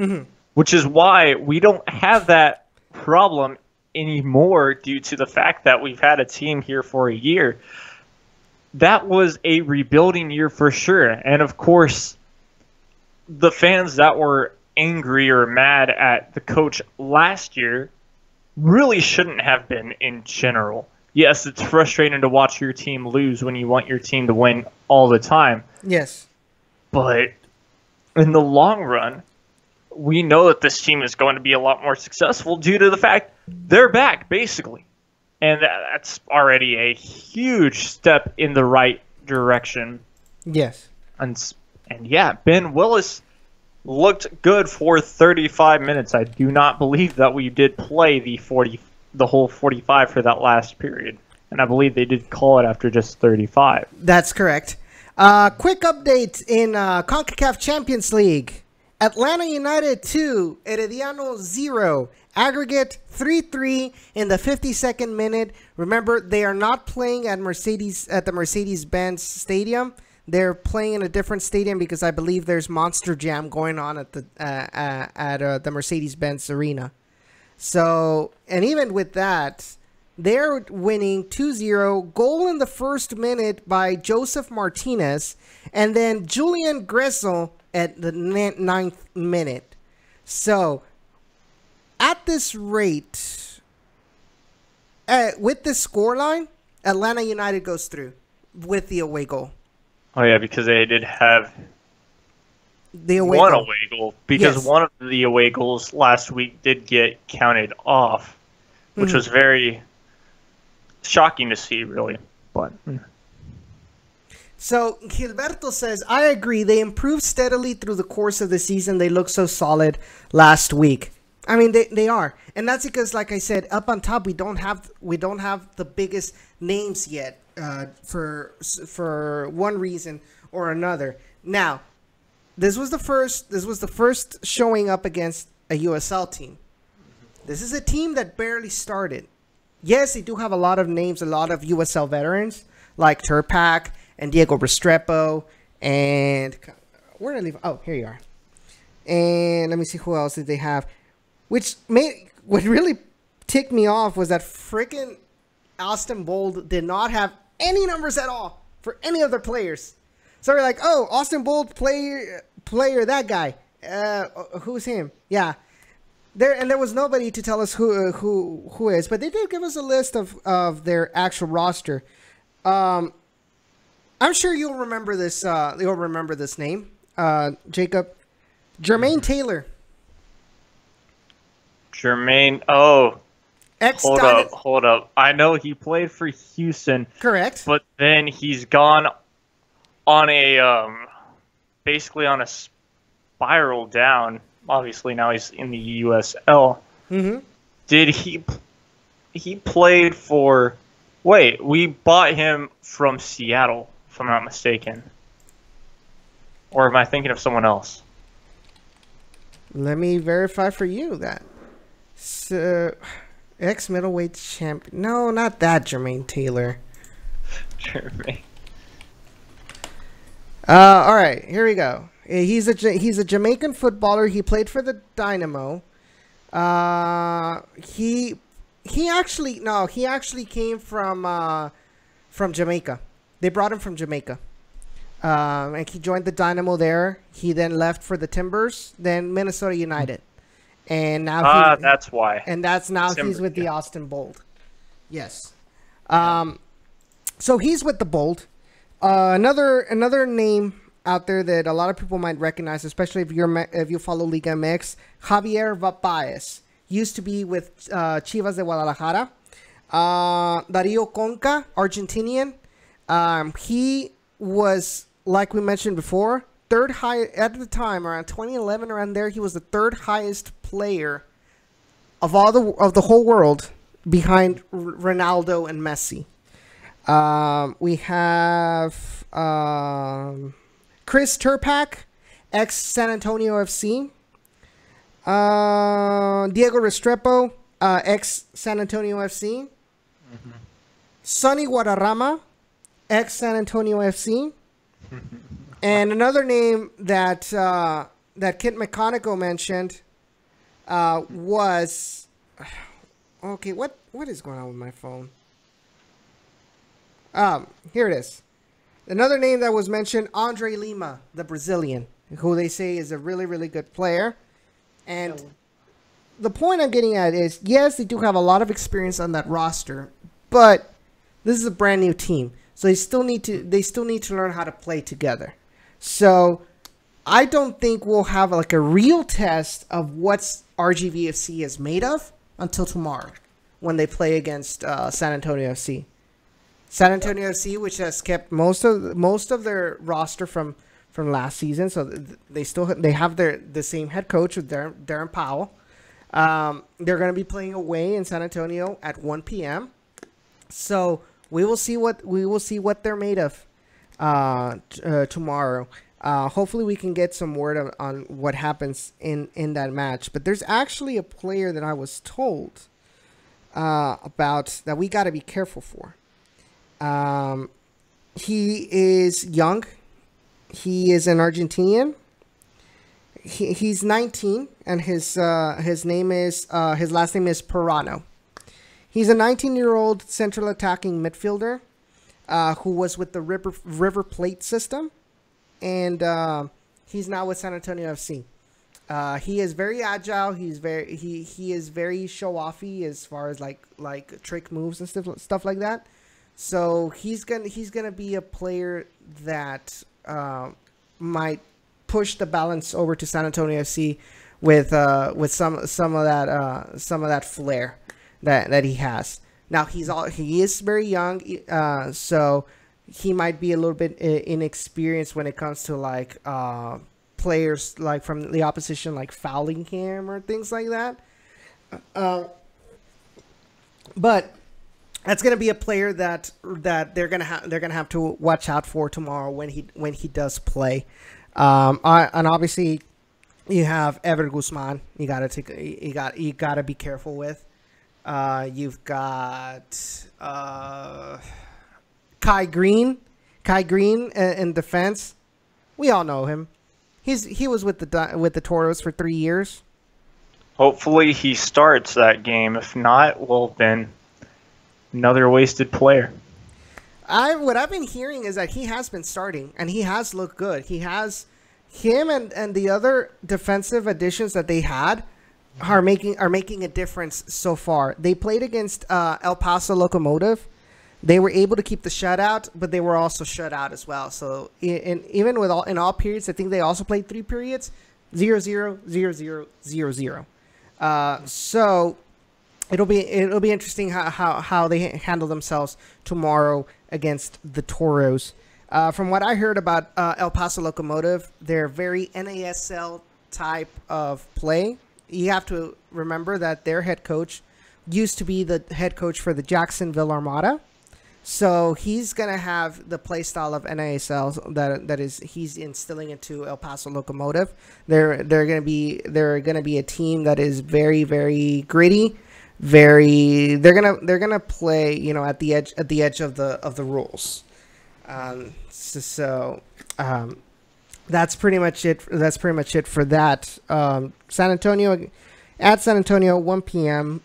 which is why we don't have that problem anymore due to the fact that we've had a team here for a year. That was a rebuilding year for sure. And of course, the fans that were angry or mad at the coach last year really shouldn't have been in general. Yes, it's frustrating to watch your team lose when you want your team to win all the time. Yes. But in the long run, we know that this team is going to be a lot more successful due to the fact they're back, basically. And that's already a huge step in the right direction. Yes. And yeah, Ben Willis looked good for 35 minutes. I do not believe that we did play the whole 45 for that last period. And I believe they did call it after just 35. That's correct. Quick update in CONCACAF Champions League. Atlanta United 2, Herediano 0. Aggregate 3-3 in the 52nd minute. Remember, they are not playing at the Mercedes-Benz Stadium. They're playing in a different stadium because I believe there's Monster Jam going on at the Mercedes-Benz Arena. So, and even with that, they're winning 2-0. Goal in the first minute by Joseph Martinez, and then Julian Gressel at the 9th minute. So, at this rate, with this scoreline, Atlanta United goes through with the away goal. Oh, yeah, because they did have one away goal. Because one of the away goals last week did get counted off, which was very shocking to see, really. But So, Gilberto says, I agree. They improved steadily through the course of the season. They look so solid last week. I mean, they are. And that's because, like I said, up on top, we don't have the biggest names yet for one reason or another. Now, this was the first showing up against a USL team. This is a team that barely started. Yes, they do have a lot of names, a lot of USL veterans like Turpak and Diego Restrepo, and where did I leave? Oh, here you are. And let me see who else did they have. What really ticked me off was that freaking Austin Bold did not have any numbers at all for any of their players. So we're like, oh, Austin Bold player, that guy. Who's him? Yeah. There was nobody to tell us who is, but they did give us a list of their actual roster. I'm sure you'll remember this. You'll remember this name, Jacob. Jermaine Taylor. Jermaine. Oh, Hold up. I know he played for Houston. Correct. But then he's gone on a basically on a spiral down. Obviously now he's in the USL. Mm-hmm. Did he played for? Wait, we bought him from Seattle, if I'm not mistaken. Or am I thinking of someone else? Let me verify for you that. So, ex-middleweight champion. No, not that Jermaine Taylor. Jermaine. All right, here we go. He's a Jamaican footballer. He played for the Dynamo. He actually came from Jamaica. They brought him from Jamaica. And he joined the Dynamo there. He then left for the Timbers, then Minnesota United. And now that's why. And that's now he's with the Austin Bold. Yes. So he's with the Bold. Another name out there that a lot of people might recognize, especially if you follow Liga MX, Javier Vapaez. Used to be with Chivas de Guadalajara. Darío Conca, Argentinian. He was, like we mentioned before, third high at the time, around 2011, around there. He was the third highest player of the whole world, behind Ronaldo and Messi. We have Chris Turpak, ex San Antonio FC. Diego Restrepo, ex San Antonio FC. Mm-hmm. Sonny Guadarrama, ex San Antonio FC. And another name that Kent McConico mentioned was, okay, what is going on with my phone? Here it is. Another name that was mentioned, Andre Lima, the Brazilian, who they say is a really, really good player. And the point I'm getting at is, yes, they do have a lot of experience on that roster, but this is a brand new team, so they still need to learn how to play together. So I don't think we'll have like a real test of what RGVFC is made of until tomorrow when they play against San Antonio FC. San Antonio FC, which has kept most of their roster from last season, so they have the same head coach with Darren Powell. They're going to be playing away in San Antonio at 1 p.m. So we will see what they're made of tomorrow. Hopefully we can get some word on what happens in that match. But there's actually a player that I was told about that we got to be careful for. He is young. He is an Argentinian. He's 19, and his last name is Perano. He's a 19-year-old central attacking midfielder who was with the River Plate system, and he's now with San Antonio FC. He is very agile. He is very show-offy as far as like trick moves and stuff like that. So he's gonna be a player that might push the balance over to San Antonio FC with some of that flair that he has. Now he is very young, so he might be a little bit inexperienced when it comes to like players like from the opposition like fouling him or things like that. But that's gonna be a player that they're gonna have to watch out for tomorrow when he does play. And obviously you have Ever Guzman. You gotta be careful with. You've got Kai Green in defense. We all know him. He was with the Toros for 3 years. Hopefully he starts that game. If not, well then another wasted player. What I've been hearing is that he has been starting and he has looked good. He has him and the other defensive additions that they had are making a difference so far. They played against El Paso Locomotive. They were able to keep the shutout, but they were also shut out as well. So even in all periods, I think they also played 3 periods, 0-0, 0-0, 0-0. So it'll be interesting how they handle themselves tomorrow against the Toros. From what I heard about El Paso Locomotive, they're very NASL type of play. You have to remember that their head coach used to be the head coach for the Jacksonville Armada. So he's gonna have the play style of NASL that is he's instilling into El Paso Locomotive. They're gonna be a team that is very, very gritty. They're gonna play, you know, at the edge of the rules. That's pretty much it. That's pretty much it for that. San Antonio, 1 p.m.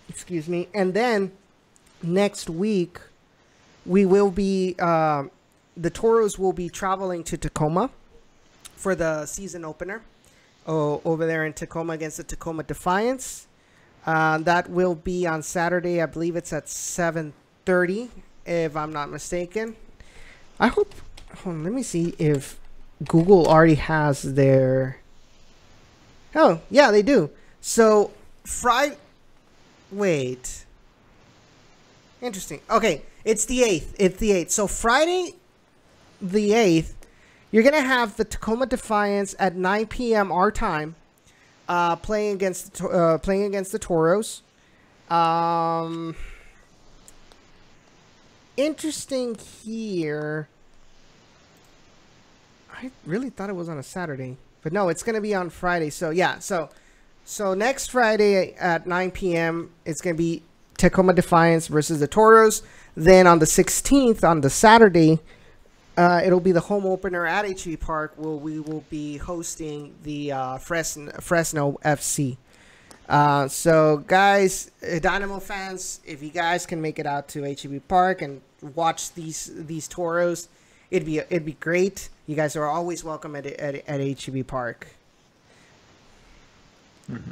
Excuse me, and then next week. We will be, the Toros will be traveling to Tacoma for the season opener over there in Tacoma against the Tacoma Defiance. That will be on Saturday. I believe it's at 7:30, if I'm not mistaken. I hope, hold on, let me see if Google already has their, oh, yeah, they do. So, wait. Interesting. Okay. It's the 8th. So Friday, the 8th, you're going to have the Tacoma Defiance at 9 p.m. our time, playing against the Toros. Interesting here. I really thought it was on a Saturday, but no, it's going to be on Friday. So yeah, so next Friday at 9 p.m. it's going to be Tacoma Defiance versus the Toros. Then on the 16th, on the Saturday, it'll be the home opener at HEB Park, where we will be hosting the Fresno FC. So, guys, Dynamo fans, if you guys can make it out to HEB Park and watch these Toros, it'd be great. You guys are always welcome at HEB Park. Mm-hmm.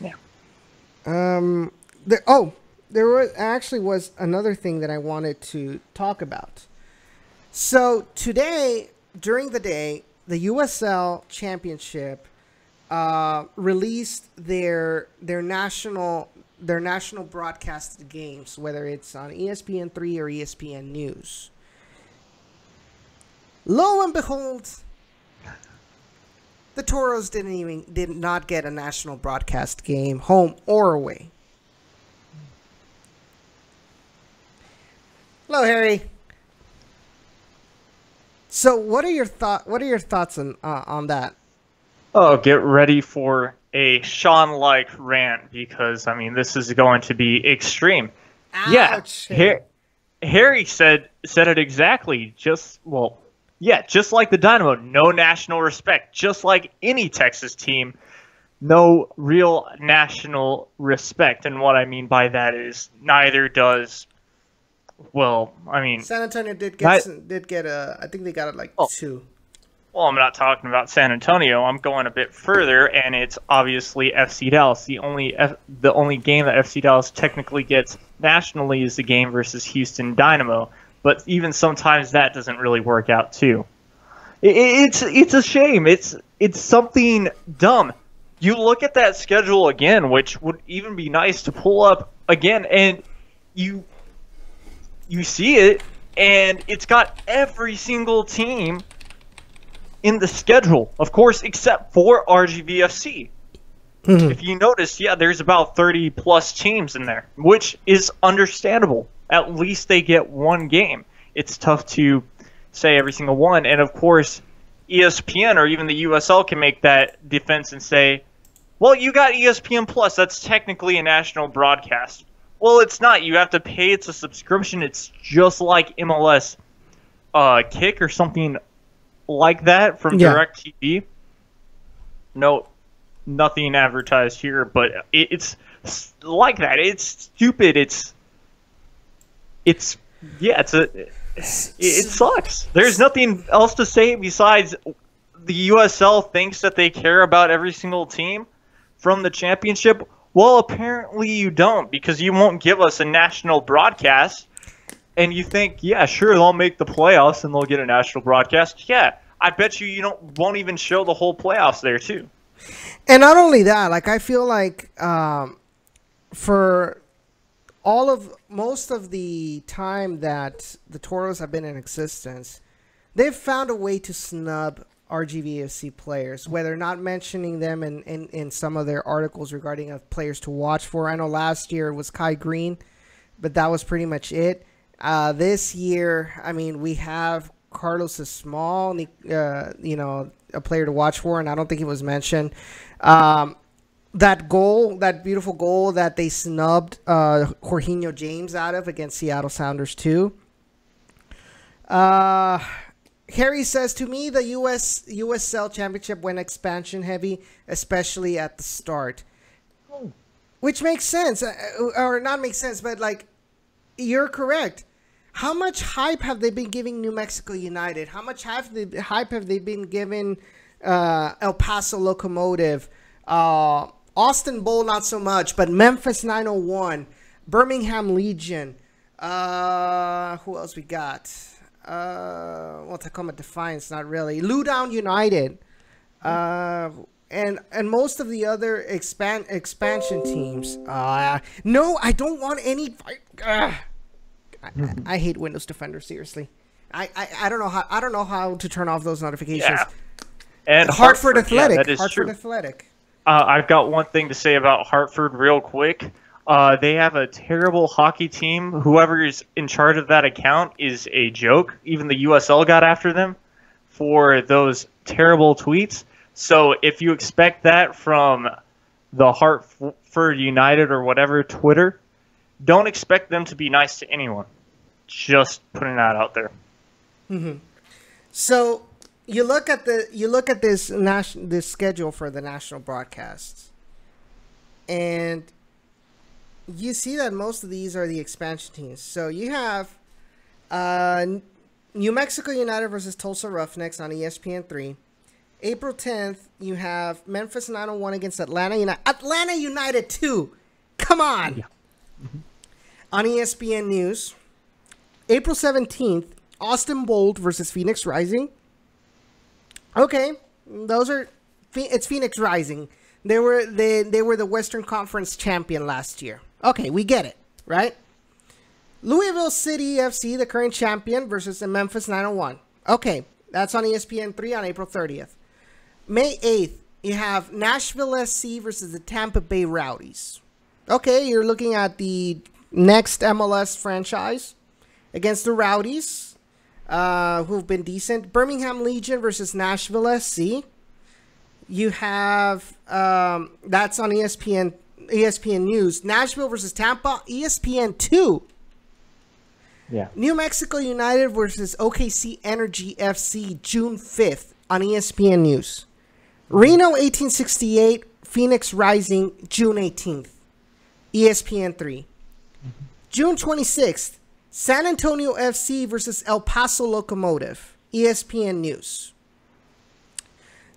Yeah. There was another thing that I wanted to talk about. So today, during the day, the USL Championship released their national broadcasted games, whether it's on ESPN3 or ESPN News. Lo and behold, the Toros did not get a national broadcast game, home or away. Hello, Harry. So, what are your thoughts on that? Oh, get ready for a Sean-like rant, because I mean this is going to be extreme. Ouch. Yeah, Harry said it exactly. Just like the Dynamo, no national respect. Just like any Texas team, no real national respect. And what I mean by that is neither does. Well, I mean, San Antonio did get I think they got it like 2. Well, I'm not talking about San Antonio. I'm going a bit further, and it's obviously FC Dallas. The only game that FC Dallas technically gets nationally is the game versus Houston Dynamo. But even sometimes that doesn't really work out too. It's a shame. It's something dumb. You look at that schedule again, which would even be nice to pull up again, and you see it, and it's got every single team in the schedule, of course, except for RGVFC. Mm-hmm. If you notice, there's about 30-plus teams in there, which is understandable. At least they get one game. It's tough to say every single one, and of course, ESPN or even the USL can make that defense and say, well, you got ESPN Plus, that's technically a national broadcast. Well, it's not. You have to pay. It's a subscription. It's just like MLS Kick or something like that from DirecTV. No, nothing advertised here, but it's like that. It's stupid. It sucks. There's nothing else to say besides the USL thinks that they care about every single team from the championship. Well, apparently you don't, because you won't give us a national broadcast, and you think, sure, they'll make the playoffs and they'll get a national broadcast. Yeah, I bet you won't even show the whole playoffs there too. And not only that, like I feel like for most of the time that the Toros have been in existence, they've found a way to snub RGVFC players, whether not mentioning them in some of their articles regarding players to watch for. I know last year it was Kai Green, but that was pretty much it. This year, I mean, we have Carlos Small, a player to watch for, and I don't think he was mentioned. That beautiful goal that they snubbed Jorginho James out of against Seattle Sounders too. Harry says, to me, the USL Championship went expansion heavy, especially at the start. Which makes sense, or not makes sense, but like, you're correct. How much hype have they been giving New Mexico United? How much hype have they been giving El Paso Locomotive? Austin Bowl, not so much, but Memphis 901, Birmingham Legion. Who else we got? Tacoma Defiance, not really. Loudoun United. And most of the other expansion teams. No, I don't want any. I hate Windows Defender. Seriously, I don't know how to turn off those notifications. Yeah. And Hartford Athletic. Yeah, that is Hartford true. Athletic. I've got one thing to say about Hartford real quick. They have a terrible hockey team. Whoever is in charge of that account is a joke. Even the USL got after them for those terrible tweets. So if you expect that from the Hartford United or whatever Twitter, don't expect them to be nice to anyone. Just putting that out there. Mm-hmm. So you look at this schedule for the national broadcasts, and you see that most of these are the expansion teams. So you have New Mexico United versus Tulsa Roughnecks on ESPN3. April 10th, you have Memphis 901 against Atlanta United. Atlanta United 2. Come on. Yeah. Mm-hmm. On ESPN News. April 17th, Austin Bold versus Phoenix Rising. Okay, it's Phoenix Rising. They were the Western Conference champion last year. Okay, we get it, right? Louisville City FC, the current champion, versus the Memphis 901. Okay, that's on ESPN3 on April 30th. May 8th, you have Nashville SC versus the Tampa Bay Rowdies. Okay, you're looking at the next MLS franchise against the Rowdies, who've been decent. Birmingham Legion versus Nashville SC. You have, that's on ESPN News. Nashville versus Tampa, ESPN 2. Yeah. New Mexico United versus OKC Energy FC, June 5th on ESPN News. Reno 1868, Phoenix Rising, June 18th, ESPN 3. June 26th, San Antonio FC versus El Paso Locomotive, ESPN News.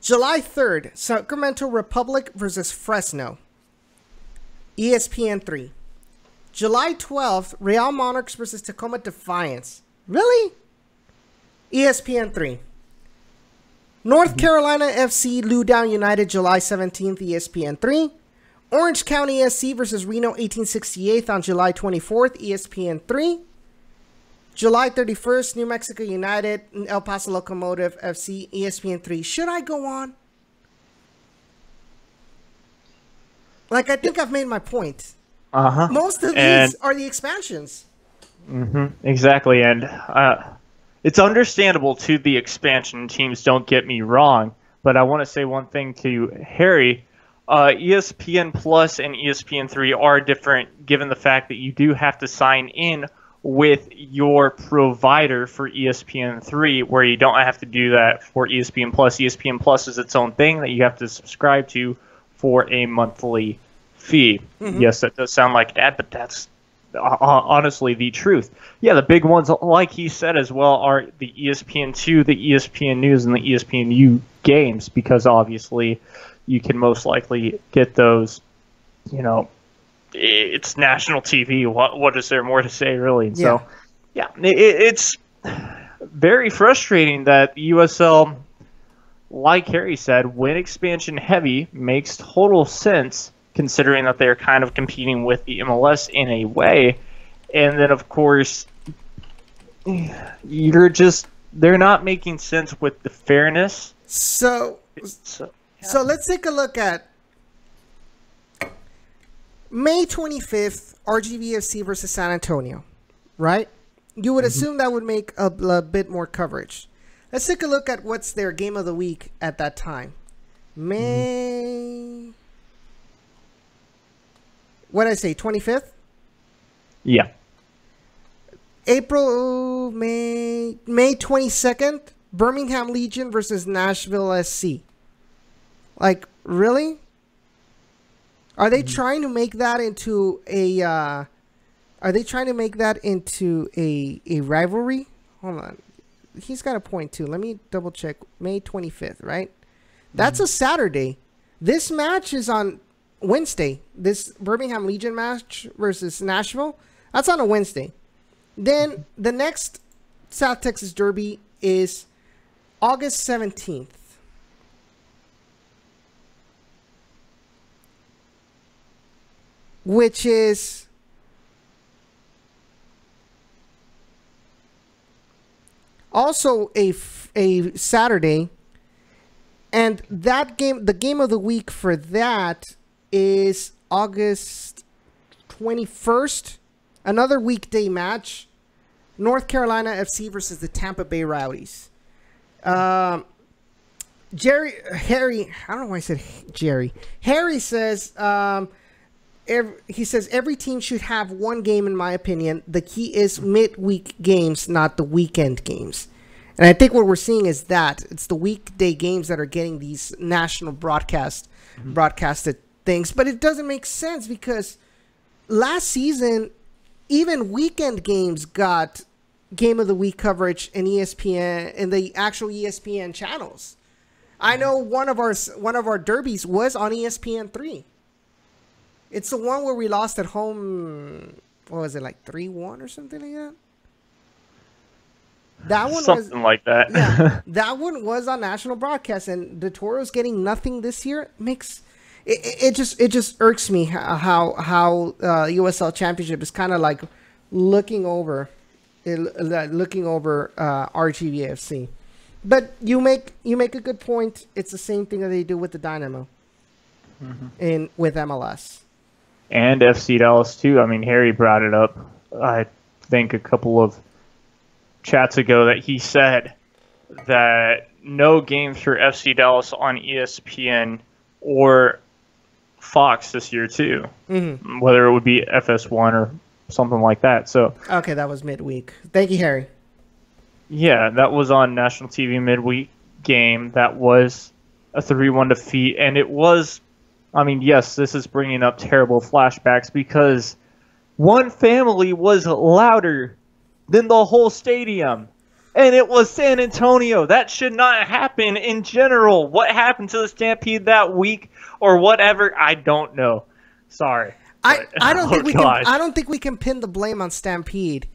July 3rd, Sacramento Republic versus Fresno, ESPN 3. July 12th, Real Monarchs versus Tacoma Defiance. Really? ESPN 3. North Carolina FC Loudoun United, July 17th, ESPN 3. Orange County SC versus Reno 1868 on July 24th, ESPN 3. July 31st, New Mexico United, El Paso Locomotive FC, ESPN 3. Should I go on? Like, I think I've made my point. Uh-huh. Most of these are the expansions. Mm-hmm. Exactly, and it's understandable too, the expansion teams, don't get me wrong, but I want to say one thing to Harry. ESPN Plus and ESPN3 are different given the fact that you do have to sign in with your provider for ESPN3, where you don't have to do that for ESPN Plus. ESPN Plus is its own thing that you have to subscribe to for a monthly fee. Mm-hmm. Yes, that does sound like that, but that's honestly the truth. Yeah, the big ones, like he said as well, are the ESPN2, the ESPN News, and the ESPNU games, because obviously you can most likely get those, it's national TV. What is there more to say, really? And so, yeah, it's very frustrating that the USL, like Harry said, when expansion heavy, makes total sense considering that they're kind of competing with the MLS in a way. And then, of course, they're not making sense with the fairness. So let's take a look at May 25th, RGVFC versus San Antonio, right? You would assume that would make a bit more coverage. Let's take a look at what's their game of the week at that time. May... What did I say, 25th? Yeah. May 22nd, Birmingham Legion versus Nashville SC. Like, really? Are they trying to make that into a a rivalry? Hold on. He's got a point too. Let me double check. May 25th, right? That's a Saturday. This match is on Wednesday. This Birmingham Legion match versus Nashville, that's on a Wednesday. Then the next South Texas Derby is August 17th. Which is also a Saturday. And that game, the game of the week for that is August 21st. Another weekday match. North Carolina FC versus the Tampa Bay Rowdies. Harry, I don't know why I said Jerry. Harry says, he says every team should have one game, in my opinion. The key is midweek games, not the weekend games. And I think what we're seeing is that it's the weekday games that are getting these national broadcasted things. But it doesn't make sense because last season, even weekend games got game of the week coverage in ESPN, in the actual ESPN channels. I know one of our derbies was on ESPN3. It's the one where we lost at home. What was it, like 3-1 or something like that? That one something like that. Yeah, that one was on national broadcast, and the Toros getting nothing this year makes it just irks me how USL Championship is kind of like looking over RGVFC. But you make a good point. It's the same thing that they do with the Dynamo with MLS and FC Dallas too. I mean, Harry brought it up, I think, a couple of chats ago, that he said that no games for FC Dallas on ESPN or Fox this year too, whether it would be FS1 or something like that. So okay, that was midweek. Thank you, Harry. Yeah, that was on national TV midweek game. That was a 3-1 defeat, and it was, I mean, yes, this is bringing up terrible flashbacks because one family was louder than the whole stadium, and it was San Antonio. That should not happen in general. What happened to the Stampede that week or whatever, I don't know. Sorry. I don't think we can pin the blame on Stampede.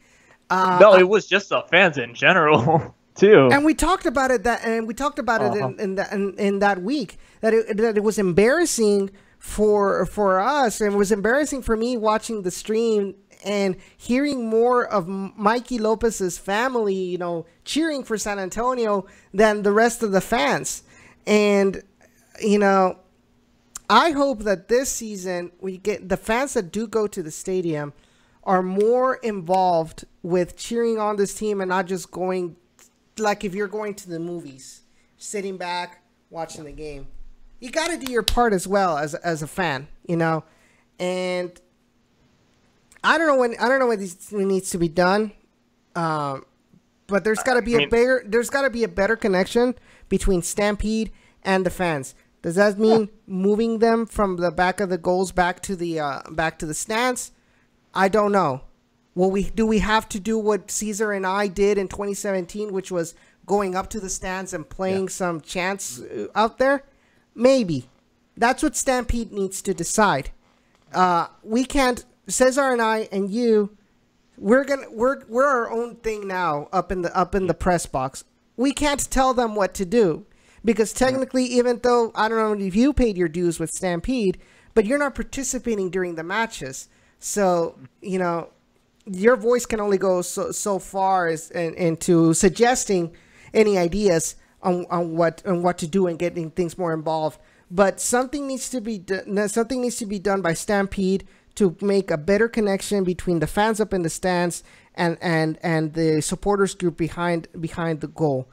No, it was just the fans in general too. And we talked about it in that week that it was embarrassing for us, and it was embarrassing for me watching the stream and hearing more of Mikey Lopez's family, cheering for San Antonio than the rest of the fans. And, I hope that this season we get the fans that do go to the stadium are more involved with cheering on this team and not just going, like if you're going to the movies, sitting back, watching the game. You got to do your part as well as a fan, and I don't know when this needs to be done, but there's got to be a better connection between Stampede and the fans. Does that mean moving them from the back of the goals back to the stands? I don't know. Do we have to do what Cesar and I did in 2017, which was going up to the stands and playing some chants out there? Maybe. That's what Stampede needs to decide. We can't. Cesar and I and you, we're our own thing now up in the press box. We can't tell them what to do because technically, even though I don't know if you paid your dues with Stampede, but you're not participating during the matches. So, your voice can only go so far into suggesting any ideas on what to do and getting things more involved. But something needs to be done by Stampede to make a better connection between the fans up in the stands and the supporters group behind the goal.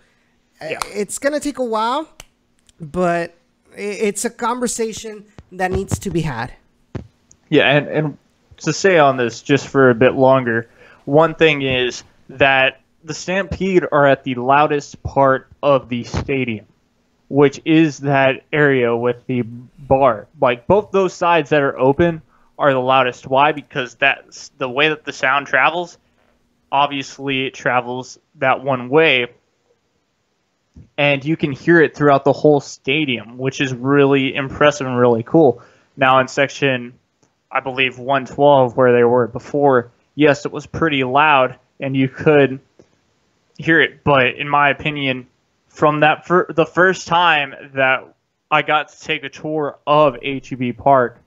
Yeah. It's gonna take a while, but it's a conversation that needs to be had. Yeah, and to say on this just for a bit longer, one thing is that the Stampede are at the loudest part of the stadium, which is that area with the bar. Like, both those sides that are open are the loudest. Why? Because that's the way that the sound travels. Obviously, it travels that one way, and you can hear it throughout the whole stadium, which is really impressive and really cool. Now, in section, I believe, 112, where they were before, yes, it was pretty loud, and you could hear it. But in my opinion, from that the first time that I got to take a tour of HEB Park,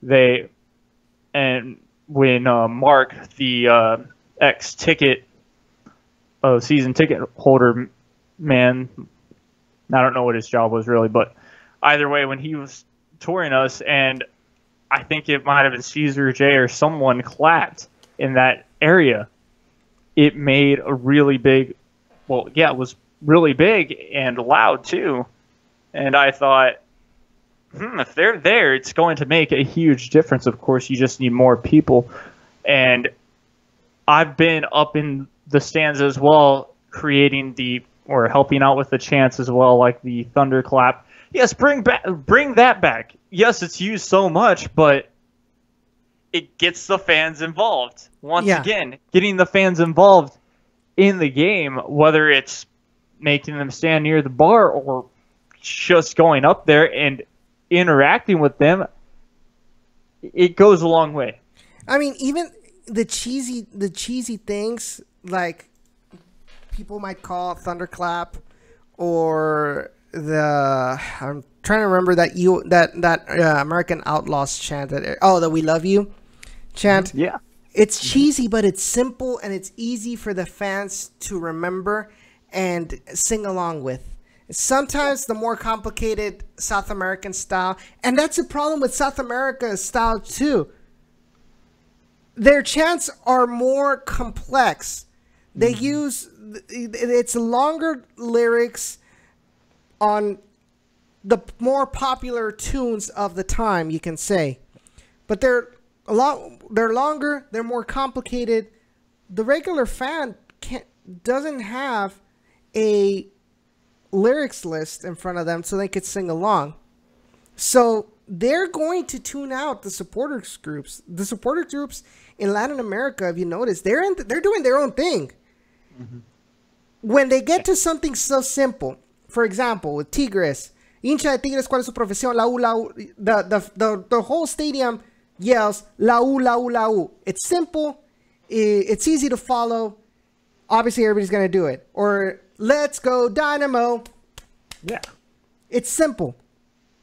when Mark, the ex-ticket season ticket holder man, I don't know what his job was really, but either way, when he was touring us, and I think it might have been Cesar J or someone clapped in that area, it made a really big, it was really big and loud too. And I thought, if they're there, it's going to make a huge difference. Of course, you just need more people. And I've been up in the stands as well, helping out with the chants as well, like the thunderclap. Yes, bring that back. Yes, it's used so much, but it gets the fans involved. Once again, getting the fans involved in the game, whether it's making them stand near the bar or just going up there and interacting with them, it goes a long way. I mean, even the cheesy things, like people might call thunderclap, or I'm trying to remember that American Outlaws chant, that we love you chant. Yeah. It's cheesy, but it's simple and it's easy for the fans to remember and sing along with. Sometimes the more complicated South American style, and that's a problem with South America style too. Their chants are more complex. They use, it's longer lyrics on the more popular tunes of the time, you can say. But they're longer, they're more complicated. The regular fan doesn't have a lyrics list in front of them so they could sing along. So they're going to tune out the supporters groups. The supporter groups in Latin America, if you notice, they're doing their own thing. Mm-hmm. When they get to something so simple, for example, with Tigres, hincha de Tigres, ¿cuál es su profesión? La U, la U. The whole stadium yells, la U, la U, la U. It's simple. It's easy to follow. Obviously, everybody's going to do it. Or, let's go Dynamo. Yeah. It's simple.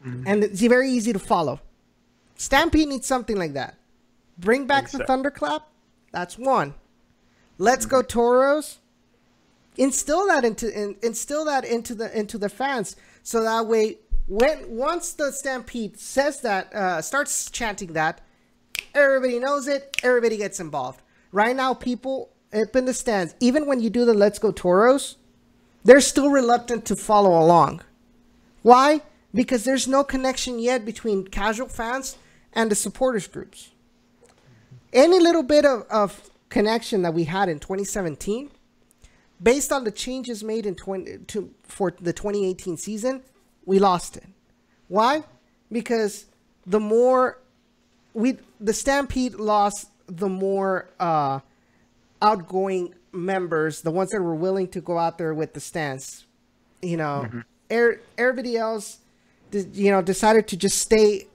Mm-hmm. And it's very easy to follow. Stampede needs something like that. Bring back the thunderclap. That's one. Let's go Toros. Instill that into the fans, so that way once the Stampede says that, starts chanting that, everybody knows it, everybody gets involved. Right now, people up in the stands, even when you do the Let's Go Toros, they're still reluctant to follow along. Why? Because there's no connection yet between casual fans and the supporters groups. Any little bit of connection that we had in 2017, based on the changes made for the 2018 season, we lost it. Why? Because the Stampede lost the more outgoing members, the ones that were willing to go out there with the stance. Everybody else, decided to just stay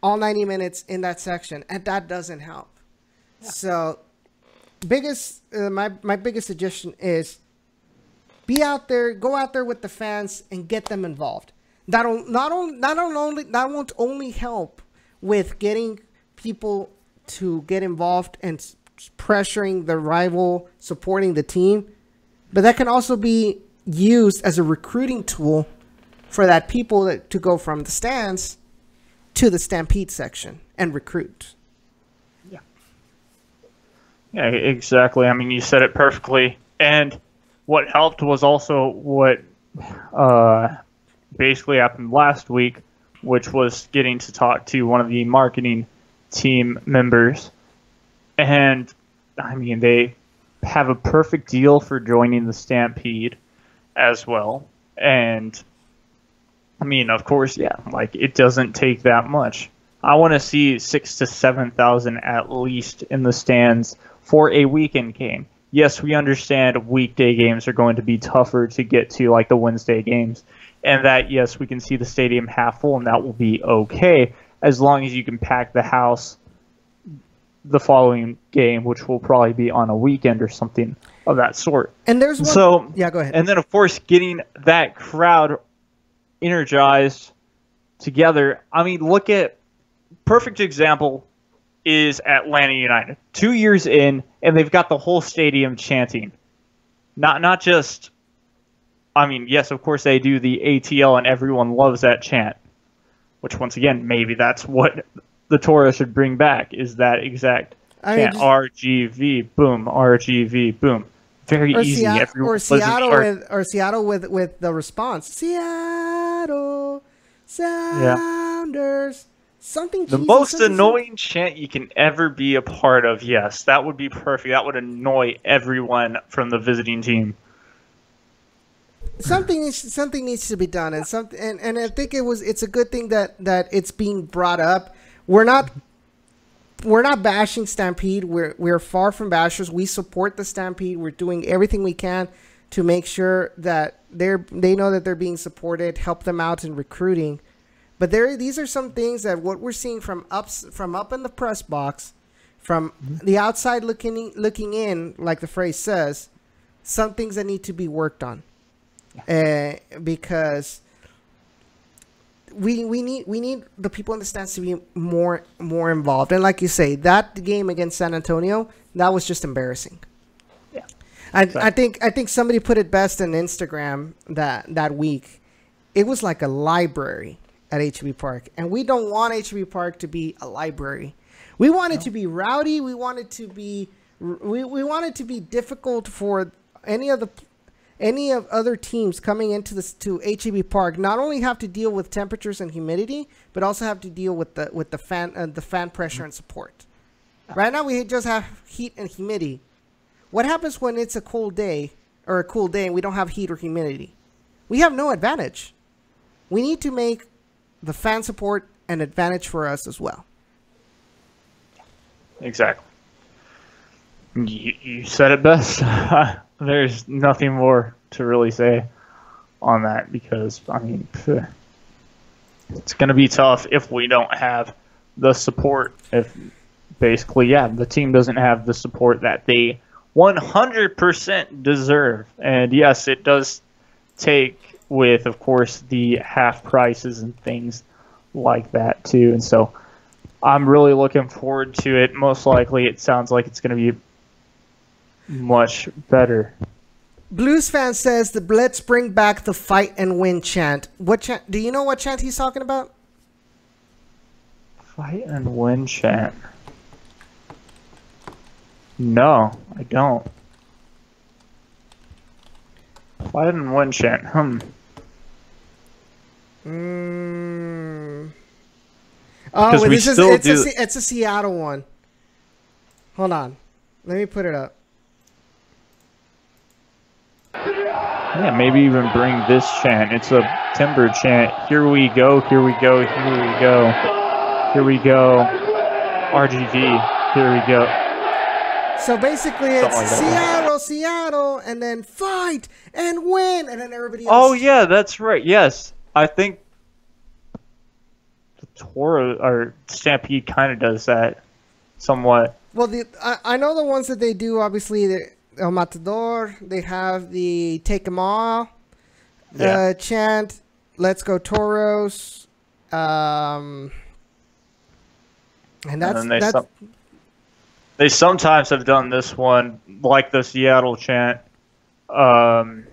all 90 minutes in that section, and that doesn't help. Yeah. So, my biggest suggestion is, be out there, go out there with the fans, and get them involved. That won't only help with getting people to get involved and pressuring the rival, supporting the team. But that can also be used as a recruiting tool for that people to go from the stands to the Stampede section and recruit. Yeah, exactly. I mean, you said it perfectly. And what helped was also what basically happened last week, which was getting to talk to one of the marketing team members. And, I mean, they have a perfect deal for joining the Stampede as well. And, I mean, of course, yeah, like, it doesn't take that much. I want to see 6,000 to 7,000 at least in the stands for a weekend game. Yes, we understand weekday games are going to be tougher to get to, like the Wednesday games, and that, yes, we can see the stadium half full, and that will be okay as long as you can pack the house the following game, which will probably be on a weekend or something of that sort. And there's one... So, yeah, go ahead. And then, of course, getting that crowd energized together. I mean, look at perfect example is Atlanta United. 2 years in, and they've got the whole stadium chanting. Not just, I mean, yes, of course they do the ATL, and everyone loves that chant. Which, once again, maybe that's what the Toro should bring back, is that exact chant. RGV, boom, RGV, boom. Very easy. Seattle with the response. Seattle Sounders. Yeah. The most annoying chant you can ever be a part of, yes. That would be perfect. That would annoy everyone from the visiting team. Something needs to be done, and I think it's a good thing that it's being brought up. We're not bashing Stampede. We're far from bashers. We support the Stampede. We're doing everything we can to make sure that they know that they're being supported, help them out in recruiting. But these are some things that what we're seeing from up in the press box, from the outside looking in, like the phrase says, some things that need to be worked on, because we need the people in the stands to be more involved. And like you say, that game against San Antonio, that was just embarrassing. Yeah, exactly. I think somebody put it best on Instagram that week. It was like a library at HB Park, and we don't want HB Park to be a library. We want it to be rowdy. We want it to be we want it to be difficult for any of other teams coming into to HB Park. Not only have to deal with temperatures and humidity, but also have to deal with the fan pressure and support. Right now we just have heat and humidity. What happens when it's a cold day and we don't have heat or humidity? We have no advantage. We need to make the fan support an advantage for us as well. Exactly. You said it best. There's nothing more to really say on that, because, I mean, it's going to be tough if we don't have the support. If basically, the team doesn't have the support that they 100% deserve. And yes, it does take with, of course, the half prices and things like that too. And so I'm really looking forward to it. Most likely it sounds like it's going to be much better. Blues fan says let's bring back the fight and win chant. What chant? Do you know what chant he's talking about? Fight and win chant. No, I don't. Fight and win chant. Oh, it's a Seattle one. Hold on. Let me put it up. Yeah, maybe even bring this chant. It's a Timber chant. Here we go, here we go, here we go. Here we go. RGV, here we go. So basically it's like Seattle, and then fight and win, and then everybody else. Oh, yeah, that's right. Yes. I think the Toro or Stampede kind of does that somewhat. Well, I know the ones that they do, obviously, El Matador, they have the Take 'em All chant, Let's Go Toros. And then they sometimes have done this one, like the Seattle chant. I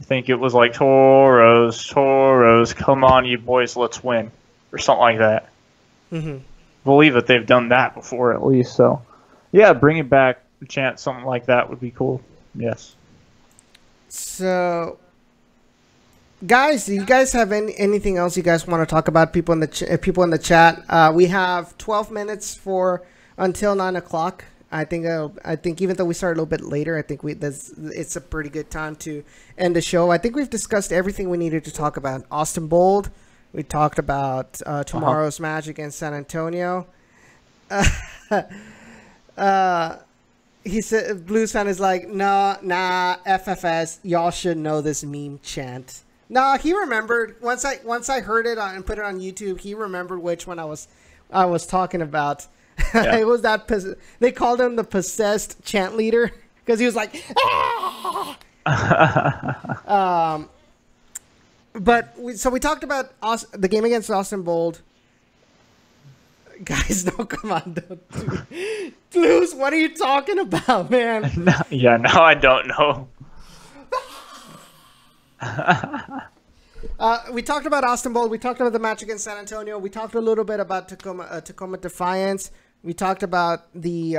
think it was like Toros, Toros, come on, you boys, let's win, or something like that. Mm-hmm. I believe that they've done that before, at least. So, yeah, bringing back the chant, something like that would be cool. Yes. So, guys, do you guys have anything else you guys want to talk about? People in the chat. We have 12 minutes until 9 o'clock. I think even though we started a little bit later, I think it's a pretty good time to end the show. I think we've discussed everything we needed to talk about. Austin Bold. We talked about tomorrow's match against San Antonio. He said, Blues fan is like, nah, FFS, y'all should know this meme chant. No, he remembered. Once I heard it and put it on YouTube, he remembered which one I was talking about. Yeah. It was that they called him the possessed chant leader because he was like, ah! So we talked about the game against Austin Bold. Guys, no, come on, don't. Blues, what are you talking about, man? No, I don't know. We talked about Austin Bold. We talked about the match against San Antonio. We talked a little bit about Tacoma Defiance. We talked about the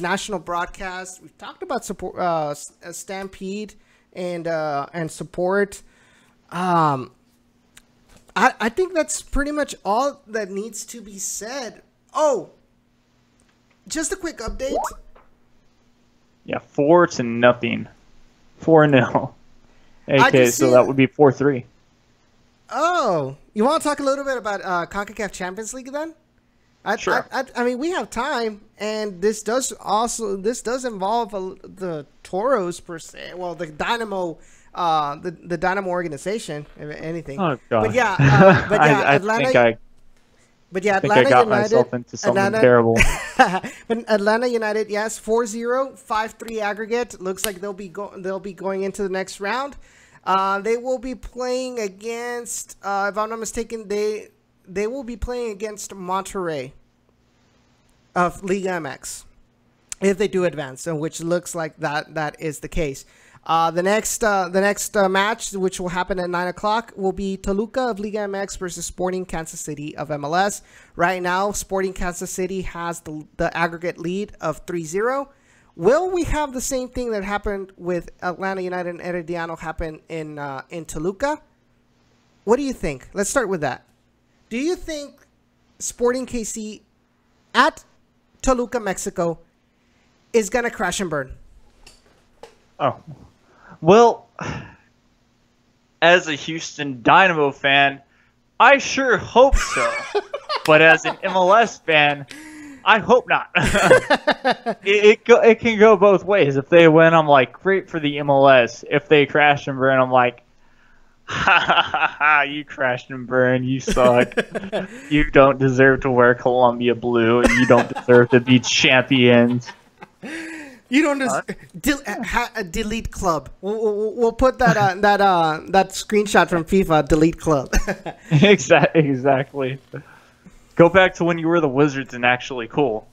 national broadcast. We talked about support, Stampede and support. I think that's pretty much all that needs to be said. Oh, just a quick update. Yeah, 4-0. 4-0. Okay, so that would be 4-3. Oh, you want to talk a little bit about CONCACAF Champions League then? Sure. I mean, we have time, and this does involve the Toros per se. Well, the Dynamo, the Dynamo organization, if anything. Oh God. But yeah, Atlanta. I got myself into something terrible. But Atlanta United, yes, 4-0, 5-3 aggregate. Looks like they'll be going into the next round. They will be playing against, if I'm not mistaken, they will be playing against Monterrey of Liga MX if they do advance, which looks like that is the case. The next match, which will happen at 9 o'clock, will be Toluca of Liga MX versus Sporting Kansas City of MLS. Right now, Sporting Kansas City has the aggregate lead of 3-0. Will we have the same thing that happened with Atlanta United and Herediano happen in Toluca? What do you think? Let's start with that. Do you think Sporting KC at Toluca, Mexico, is going to crash and burn? Oh. Well, as a Houston Dynamo fan, I sure hope so. But as an MLS fan, I hope not. it can go both ways. If they win, I'm like, great for the MLS. If they crash and burn, I'm like, ha ha ha ha, you crashed and burned, you suck. You don't deserve to wear Columbia blue, and you don't deserve to be champions. You don't delete club. We'll put that that screenshot from FIFA. Delete club. Exactly. Go back to when you were the Wizards and actually cool.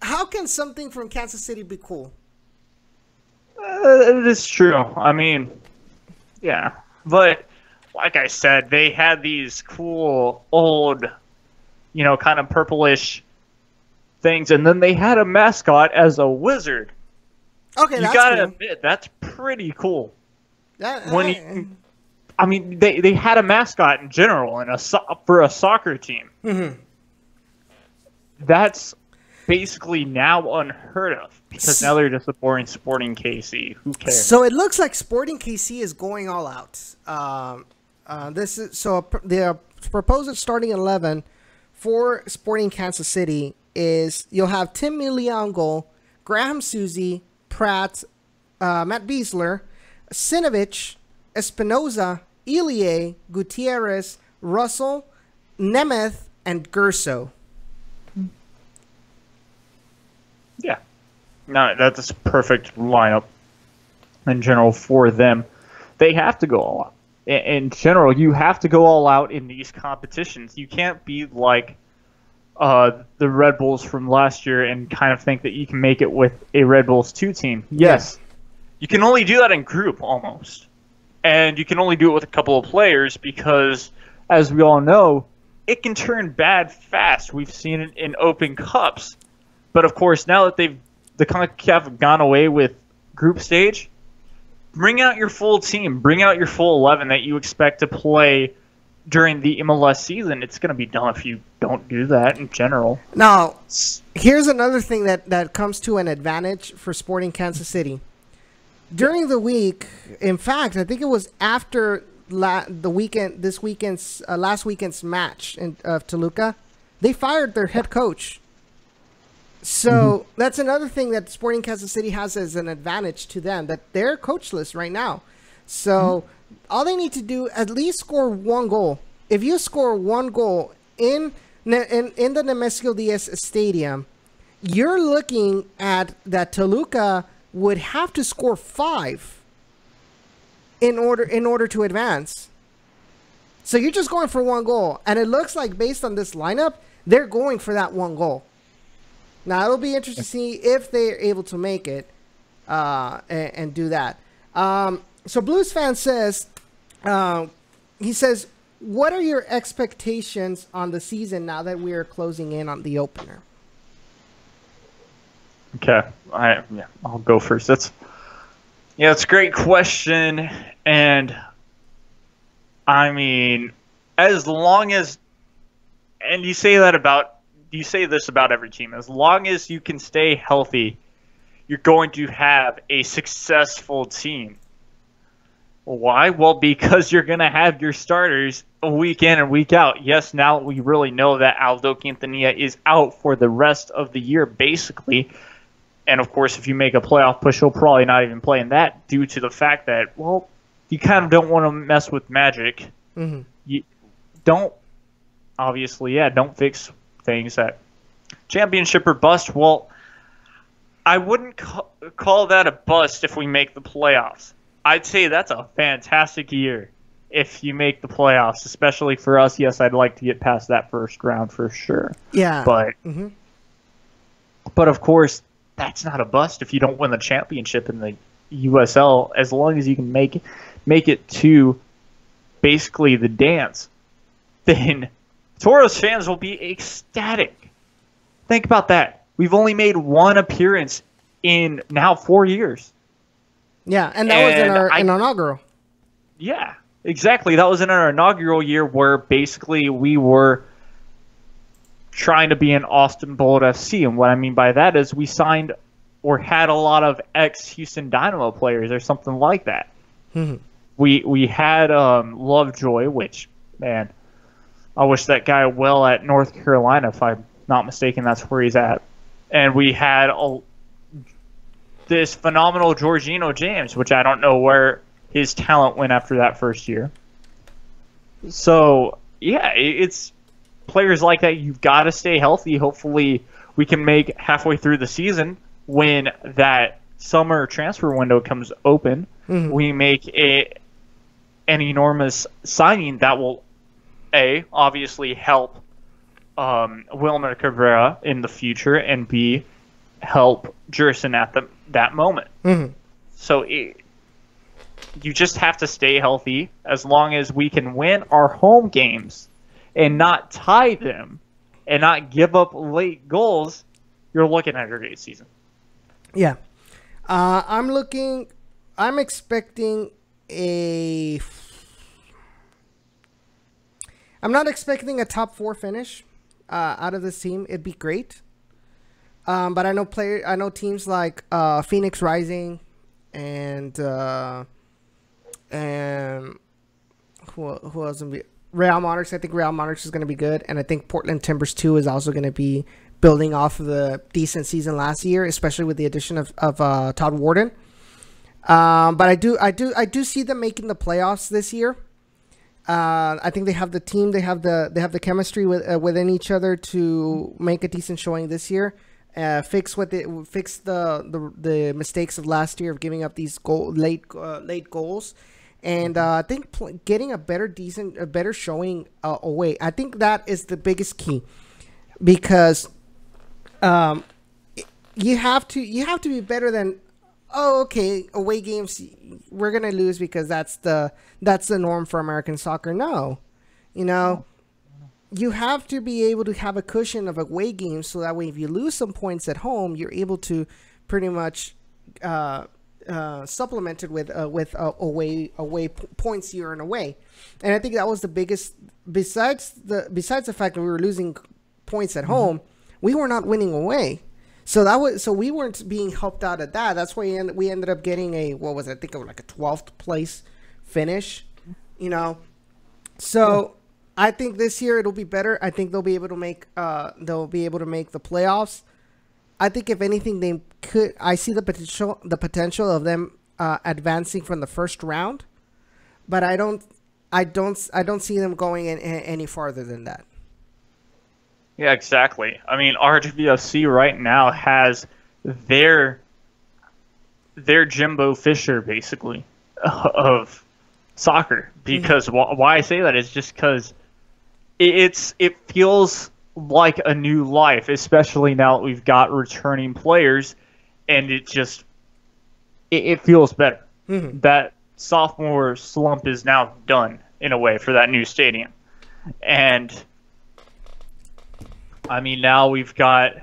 How can something from Kansas City be cool? It is true. I mean, yeah. But like I said, they had these cool old, kind of purplish things, and then they had a mascot as a wizard. Okay, you that's gotta cool. admit, that's pretty cool. They had a mascot in general for a soccer team. Mm-hmm. That's basically now unheard of because now they're just supporting Sporting KC. Who cares? So it looks like Sporting KC is going all out. The proposed starting 11 for Sporting Kansas City is you'll have Tim Milian goal, Graham Suzy, Pratt, Matt Beasler, Sinovich, Espinoza, Ilie, Gutierrez, Russell, Nemeth, and Gerso. Yeah. No, that's a perfect lineup in general for them. They have to go all out. in general, you have to go all out in these competitions. You can't be like the Red Bulls from last year and kind of think that you can make it with a Red Bulls 2 team. Yes, you can only do that in group almost. And you can only do it with a couple of players because, as we all know, it can turn bad fast. We've seen it in Open Cups. But, of course, now that the CONCACAF have gone away with group stage, bring out your full team. Bring out your full 11 that you expect to play during the MLS season. It's going to be dumb if you don't do that in general. Now, here's another thing that comes to an advantage for Sporting Kansas City. During the week, in fact, I think it was after last weekend's match of Toluca, they fired their head coach. So that's another thing that Sporting Kansas City has as an advantage to them, that they're coachless right now. So all they need to do, at least score one goal. If you score one goal in the Nemesio Diaz Stadium, you're looking at that Toluca would have to score 5 in order to advance. So you're just going for one goal, and it looks like based on this lineup, they're going for that one goal. Now it'll be interesting to see if they're able to make it and do that. So Blues fan says, he says, what are your expectations on the season now that we are closing in on the opener? Okay, I'll go first. It's a great question, and I mean, as long as, and you say this about every team, as long as you can stay healthy, you're going to have a successful team. Why? Well, because you're going to have your starters week in and week out. Yes, now we really know that Aldo Quintanilla is out for the rest of the year, basically. And, of course, if you make a playoff push, he'll probably not even play in that due to the fact that, well, you kind of don't want to mess with magic. Mm-hmm. You don't fix things that championship or bust. Well, I wouldn't call that a bust if we make the playoffs. I'd say that's a fantastic year if you make the playoffs, especially for us. Yes, I'd like to get past that first round for sure. Yeah. But of course, that's not a bust if you don't win the championship in the USL, as long as you can make it to basically the dance, then Toros fans will be ecstatic. Think about that. We've only made one appearance in now 4 years. Yeah, and that was in our inaugural. Yeah, exactly. That was in our inaugural year where basically we were trying to be an Austin Bold FC. And what I mean by that is we signed or had a lot of ex-Houston Dynamo players or something like that. Mm-hmm. We had Lovejoy, which, man, I wish that guy well at North Carolina. If I'm not mistaken, that's where he's at. And we had this phenomenal Jorginho James, which I don't know where his talent went after that first year. So, yeah, it's players like that. You've got to stay healthy. Hopefully we can make halfway through the season when that summer transfer window comes open. Mm-hmm. We make an enormous signing that will, A, obviously help Wilmer Cabrera in the future, and B, help Jerson at that moment. Mm-hmm. So you just have to stay healthy. As long as we can win our home games and not tie them and not give up late goals, you're looking at a great season. Yeah. I'm expecting I'm not expecting a top 4 finish out of this team. It'd be great. But I know teams like Phoenix Rising and who else? Real Monarchs. I think Real Monarchs is going to be good, and I think Portland Timbers 2 is also going to be building off of the decent season last year, especially with the addition of Todd Warden. But I do see them making the playoffs this year. I think they have the team, they have the chemistry within each other to make a decent showing this year. Fix the mistakes of last year of giving up these late goals, And I think getting a better showing away. I think that is the biggest key, because you have to be better than, oh, okay, away games we're gonna lose because that's the norm for American soccer. No, you have to be able to have a cushion of away games, so that way if you lose some points at home, you're able to pretty much supplemented with away points you earn away. And I think that was the biggest, besides the fact that we were losing points at home, we were not winning away. So we weren't being helped out at that. That's why we ended up getting I think it was like a 12th place finish, So I think this year it'll be better. I think they'll be able to make the playoffs. I think if anything, I see the potential of them advancing from the first round, but I don't see them going any farther than that. Yeah, exactly. I mean, RGVFC right now has their Jimbo Fisher, basically, of soccer. Because why I say that is just because it feels like a new life, especially now that we've got returning players, and it feels better. That sophomore slump is now done, in a way, for that new stadium. And I mean, now we got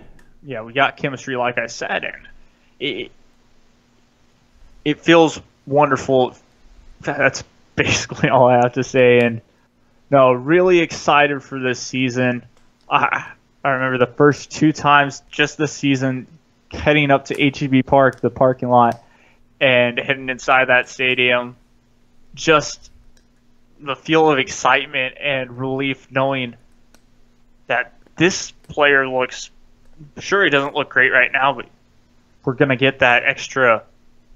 chemistry, like I said, and it feels wonderful. That's basically all I have to say. And no, really excited for this season. I remember the first 2 times just this season heading up to HEB Park, the parking lot, and heading inside that stadium. Just the feel of excitement and relief knowing that this player he doesn't look great right now, but we're going to get that extra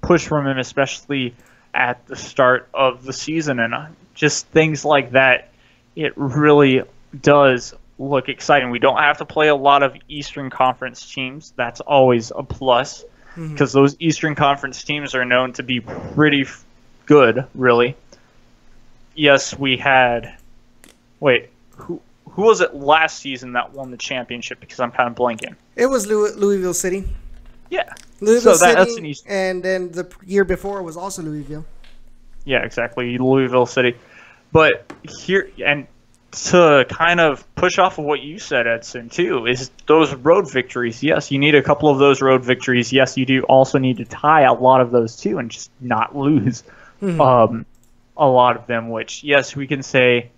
push from him, especially at the start of the season. And just things like that, it really does look exciting. We don't have to play a lot of Eastern Conference teams. That's always a plus, because those Eastern Conference teams are known to be pretty good, really. Yes, we had... Wait, who was it last season that won the championship? Because I'm kind of blanking. It was Louisville City. Yeah. Louisville City, and then the year before was also Louisville. Yeah, exactly, Louisville City. But here, and to kind of push off of what you said, Edson, too, is those road victories. Yes, you need a couple of those road victories. Yes, you do also need to tie a lot of those, too, and just not lose a lot of them, which, yes, we can say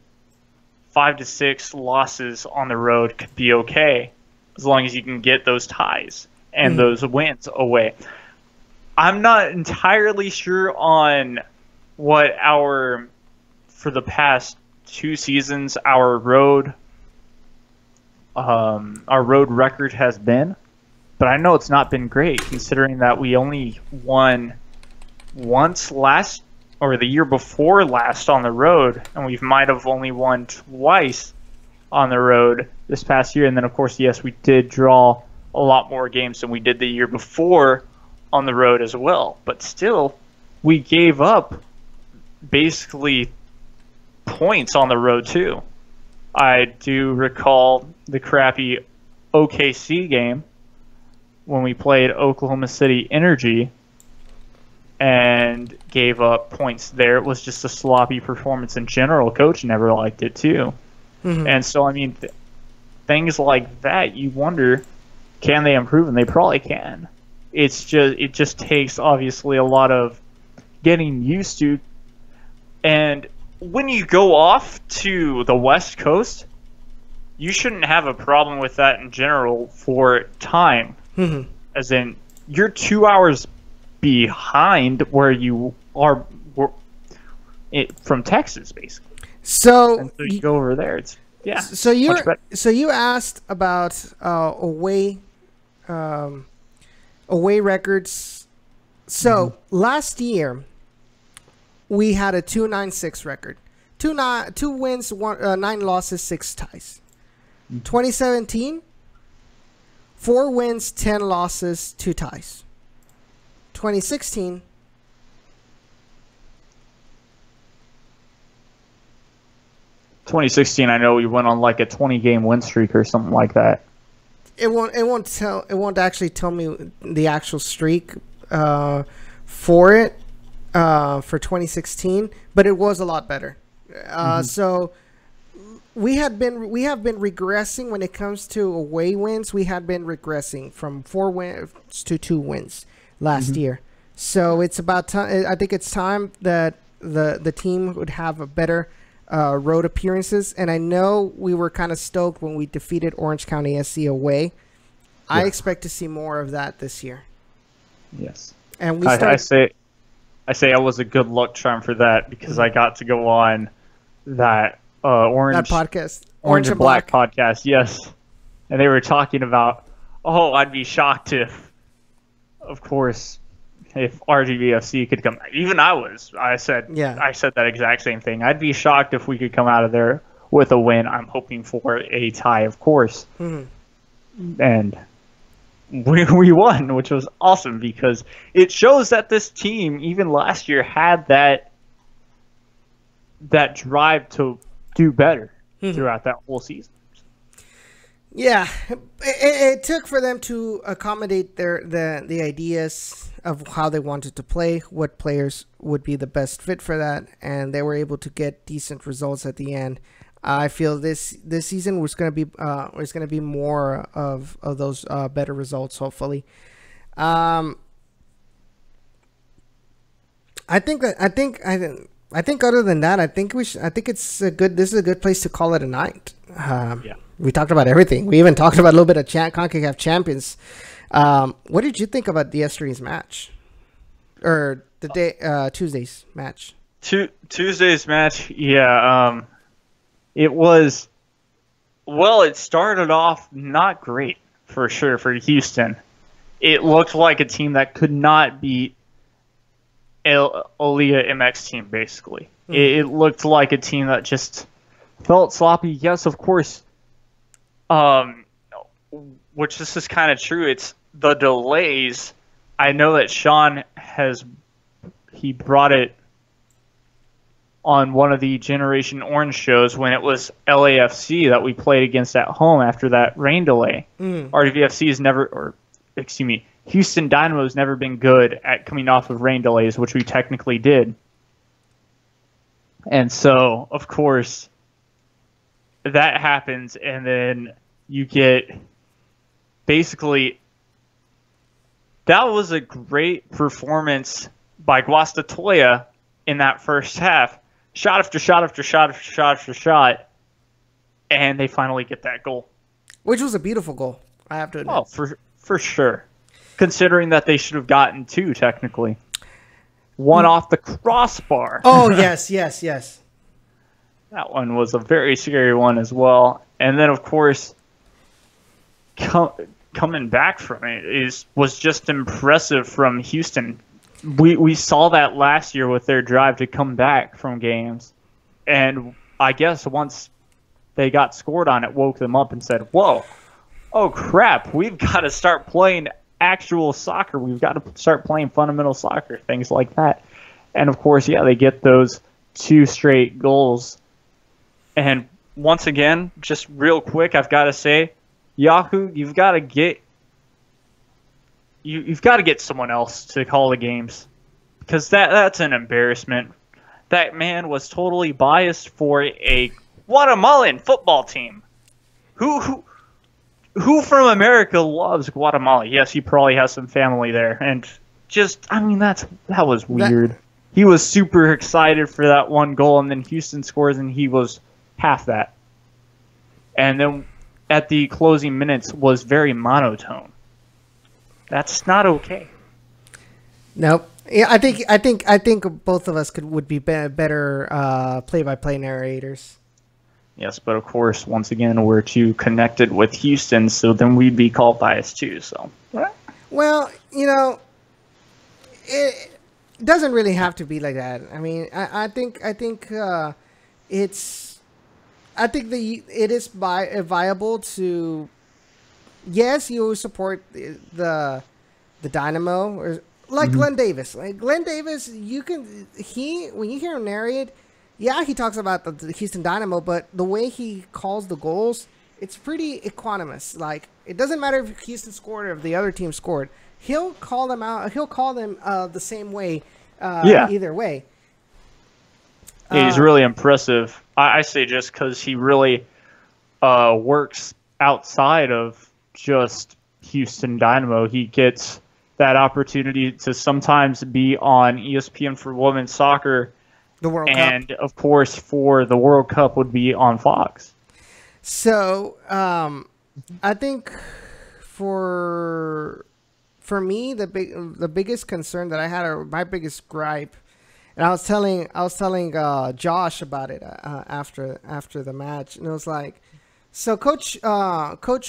5 to 6 losses on the road could be okay, as long as you can get those ties and those wins away. I'm not entirely sure on what for the past 2 seasons, our road record has been, but I know it's not been great, considering that we only won once the year before last on the road, and we might have only won twice on the road this past year. And then, of course, yes, we did draw a lot more games than we did the year before on the road as well. But still, we gave up basically points on the road too. I do recall the crappy OKC game when we played Oklahoma City Energy and gave up points there. It was just a sloppy performance in general. Coach never liked it too. And so, I mean, things like that, you wonder, can they improve? And they probably can. It just takes, obviously, a lot of getting used to. And when you go off to the West Coast, you shouldn't have a problem with that in general for time. As in, you're 2 hours behind where you are from Texas, basically. So you go over there. It's So you asked about away records. So last year we had a 2-9-6 record. 2 wins, 9 losses, 6 ties. 2017, 4 wins, 10 losses, 2 ties. 2016, 2016, I know we went on like a 20-game win streak or something like that. It won't actually tell me the actual streak for it for 2016, but it was a lot better. So we have been regressing when it comes to away wins. We had been regressing from 4 wins to 2 wins last year. So it's about time. I think it's time that the team would have a better road appearances. And I know we were kind of stoked when we defeated Orange County SC away. Yeah. I expect to see more of that this year. Yes. And I say I was a good luck charm for that because I got to go on that Orange podcast, Orange and Black podcast. Yes. And they were talking about, I'd be shocked if, of course, if RGVFC could come. Even I said that exact same thing. I'd be shocked if we could come out of there with a win. I'm hoping for a tie, of course. And we won, which was awesome because it shows that this team, even last year, had that drive to do better throughout that whole season. Yeah, it took for them to accommodate the ideas of how they wanted to play, what players would be the best fit for that, and they were able to get decent results at the end. I feel this season was going to be more of those better results. Hopefully, I think other than that, I think it's a good. This is a good place to call it a night. We talked about everything. We even talked about a little bit of CONCACAF Champions. What did you think about yesterday's match, or the day Tuesday's match? Tuesday's match, yeah. It was, it started off not great for sure for Houston. It looked like a team that could not beat Olia MX team, basically. It looked like a team that just felt sloppy. Yes, of course. Which this is kind of true. It's the delays. I know that Sean he brought it on one of the Generation Orange shows when it was LAFC that we played against at home after that rain delay. RGVFC has Houston Dynamo has never been good at coming off of rain delays, which we technically did. And so, of course, that happens, and then you get basically that was a great performance by Guastatoya in that first half. Shot after shot after shot after shot after shot, and they finally get that goal. Which was a beautiful goal, I have to admit. Oh, for sure. Considering that they should have gotten 2, technically. One off the crossbar. Oh, yes. That one was a very scary one as well. And then, of course, coming back from it was just impressive from Houston. We saw that last year with their drive to come back from games. And I guess once they got scored on, it woke them up and said, whoa, oh crap, we've got to start playing actual soccer. We've got to start playing fundamental soccer, things like that. And of course, they get those 2 straight goals. And once again, just real quick, I've got to say, Yahoo, you've got to get someone else to call the games, because that's an embarrassment. That man was totally biased for a Guatemalan football team. Who from America loves Guatemala? Yes, he probably has some family there, and that was weird. He was super excited for that one goal, and then Houston scores, and he was half that. And then at the closing minutes was very monotone. That's not okay. Nope. Yeah, I think both of us would be better play-by-play narrators. Yes, but of course, once again, we're too connected with Houston, so then we'd be called biased too. So. Well, it doesn't really have to be like that. I mean, I think it is viable to. Yes, you support the Dynamo, or like Glenn Davis. Like Glenn Davis, when you hear him narrate, yeah, he talks about the Houston Dynamo, but the way he calls the goals, it's pretty equanimous. Like, it doesn't matter if Houston scored or if the other team scored. He'll call them out. He'll call them the same way. Either way. He's really impressive. I say just because he really works outside of just Houston Dynamo. He gets that opportunity to sometimes be on ESPN for women's soccer. The World Cup. And, of course, for the World Cup would be on Fox. So, I think for me, the biggest concern that I had, or my biggest gripe, and I was telling Josh about it after the match, and it was like, so Coach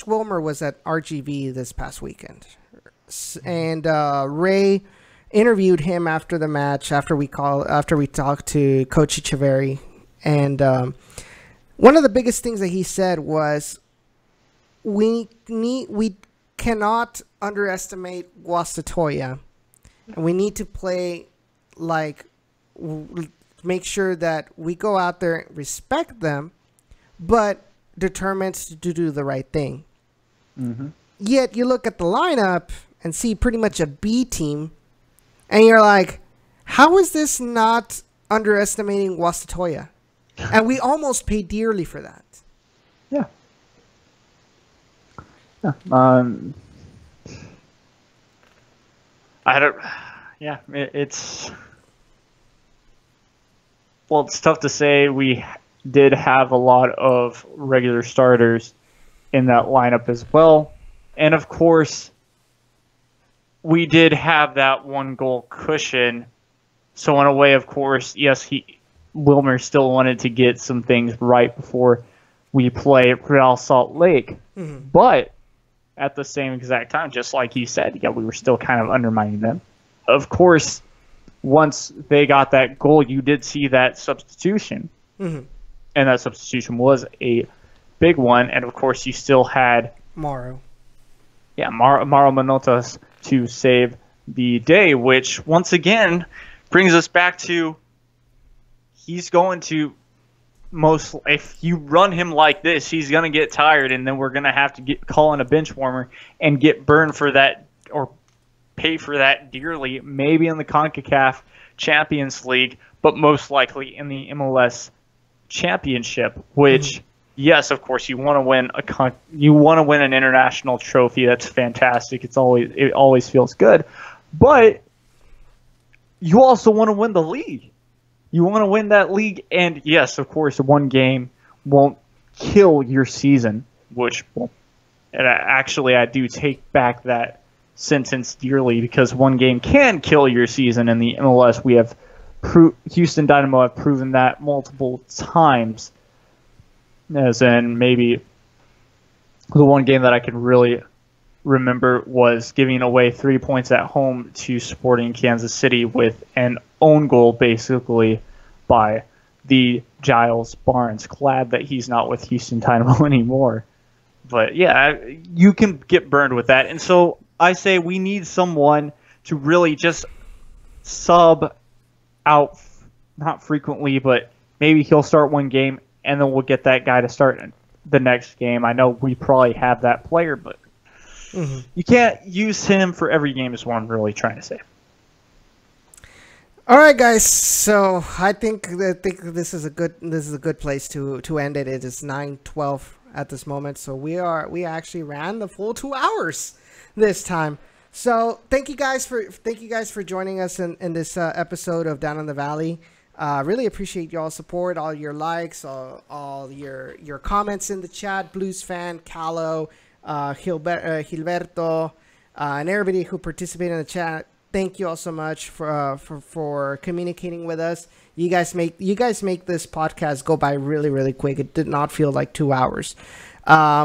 Wilmer was at RGV this past weekend, and Ray interviewed him after the match after we talked to Coach Echeverry, and one of the biggest things that he said was we cannot underestimate Guastatoya, and we need to play like, make sure that we go out there and respect them, but determined to do the right thing. Mm-hmm. Yet you look at the lineup and see pretty much a B team, and you're like, how is this not underestimating Guastatoya? And we almost pay dearly for that. Yeah. Yeah. I don't. Yeah. It's tough to say. We did have a lot of regular starters in that lineup as well, and of course, we did have that 1-goal cushion. So in a way, of course, yes, Wilmer still wanted to get some things right before we play Real Salt Lake. Mm-hmm. But at the same exact time, just like you said, yeah, we were still kind of undermining them. Of course, once they got that goal, you did see that substitution. Mm-hmm. And that substitution was a big one. And, of course, you still had Mauro. Yeah, Mauro Manotas to save the day, which, once again, brings us back to he's going to if you run him like this, he's going to get tired, and then we're going to have to call in a bench warmer and get burned for that or pay for that dearly, maybe in the CONCACAF Champions League, but most likely in the MLS Championship, which, yes, of course, you want to win an international trophy. That's fantastic. It always feels good. But you also want to win the league. You want to win that league, and yes, of course, one game won't kill your season, which, and actually, I do take back that sentence dearly, because one game can kill your season in the MLS. We have Houston Dynamo have proven that multiple times, as in maybe the one game that I can really remember was giving away 3 points at home to Sporting Kansas City with an own goal, basically, by the Giles Barnes. Glad that he's not with Houston Dynamo anymore. But yeah, you can get burned with that. And so I say we need someone to really just sub out, not frequently, but maybe he'll start one game and then we'll get that guy to start the next game. I know we probably have that player, but you can't use him for every game is what I'm really trying to say. All right, guys. So I think this is a good place to end it. It is 9:12 at this moment. So we actually ran the full 2 hours this time. So thank you guys for joining us in this episode of Down in the Valley. Really appreciate y'all's support, all your likes, all your comments in the chat. Blues fan, Callo, Gilberto, and everybody who participated in the chat. Thank you all so much for communicating with us. You guys make this podcast go by really, really quick. It did not feel like 2 hours.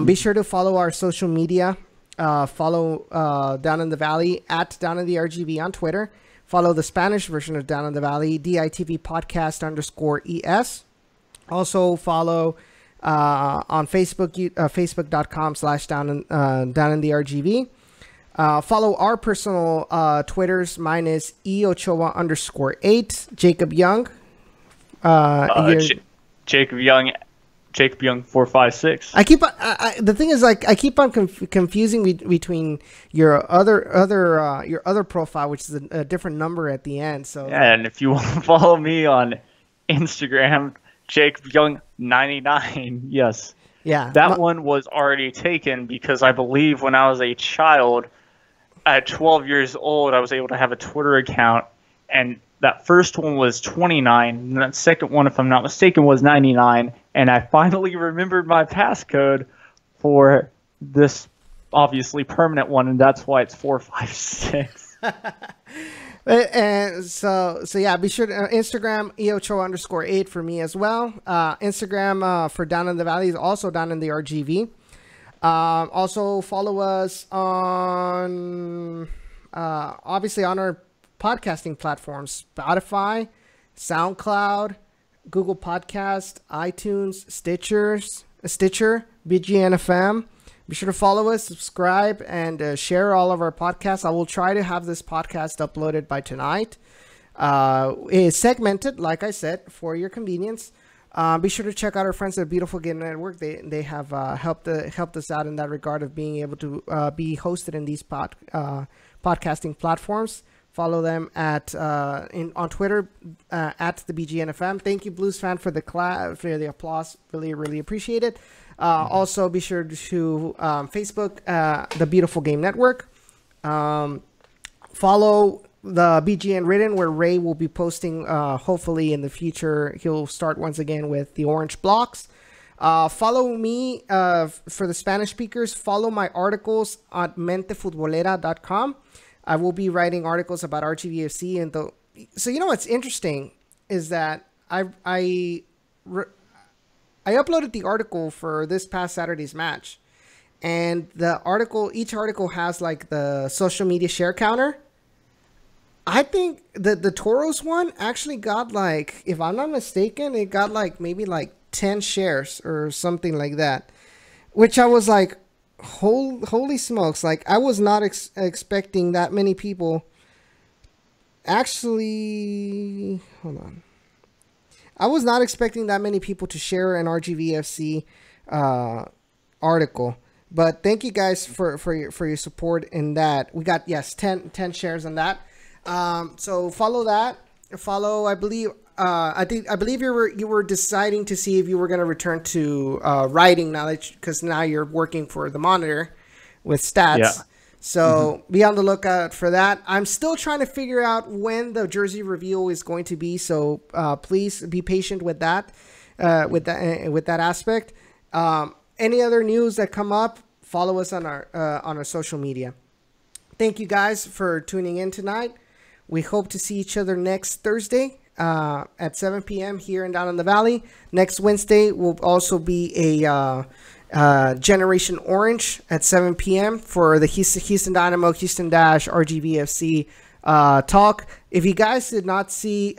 Be sure to follow our social media. Follow Down in the Valley at Down in the RGV on Twitter. Follow the Spanish version of Down in the Valley, DITV podcast _ES. Also follow on Facebook, facebook.com/down in the RGV. Follow our personal Twitters. Mine is Ochoa _8. Jacob Young. Jacob Young. Jacob Young 456. I keep the thing is like I keep on confusing between your other profile, which is a different number at the end. So yeah, and if you want to follow me on Instagram, Jacob Young 99. Yes. Yeah. That one was already taken because I believe when I was a child, at 12 years old, I was able to have a Twitter account, and that first one was 29, and that second one, if I'm not mistaken, was 99. And I finally remembered my passcode for this obviously permanent one, and that's why it's 456. And so yeah, be sure to Instagram Ochoa_8 for me as well. Instagram for Down in the Valley is also Down in the RGV. Also follow us on obviously on our podcasting platforms: Spotify, SoundCloud, Google Podcast, iTunes, Stitcher, BGNFM. Be sure to follow us, subscribe, and share all of our podcasts. I will try to have this podcast uploaded by tonight. It's segmented, like I said, for your convenience. Be sure to check out our friends at Beautiful Game Network. They have helped us out in that regard of being able to be hosted in these podcasting platforms. Follow them on Twitter at the BGNFM. Thank you, Blues fan, for the applause. Really appreciate it. Also, be sure to Facebook the Beautiful Game Network. Follow the BGN Written, where Ray will be posting. Hopefully, in the future, he'll start once again with the Orange Blocks. Follow me for the Spanish speakers. Follow my articles at mentefutbolera.com. I will be writing articles about RGVFC, so you know what's interesting is that I uploaded the article for this past Saturday's match, and each article has like the social media share counter. I think the Toros one actually got, like, if I'm not mistaken, it got like maybe like 10 shares or something like that, which I was like, holy smokes. Like, I was not expecting that many people. Actually, hold on. I was not expecting that many people to share an RGVFC article. But thank you guys for your support in that. We got, yes, 10 shares on that. So follow that. I believe you were deciding to see if you were going to return to writing now, because now you're working for the Monitor with stats. Yeah. So be on the lookout for that. I'm still trying to figure out when the jersey reveal is going to be. So please be patient with that. With that aspect. Any other news that come up, follow us on our social media. Thank you guys for tuning in tonight. We hope to see each other next Thursday at 7 p.m. here in Down in the Valley. Next Wednesday will also be a Generation Orange at 7 p.m. for the Houston Dynamo, Houston Dash, RGVFC talk. If you guys did not see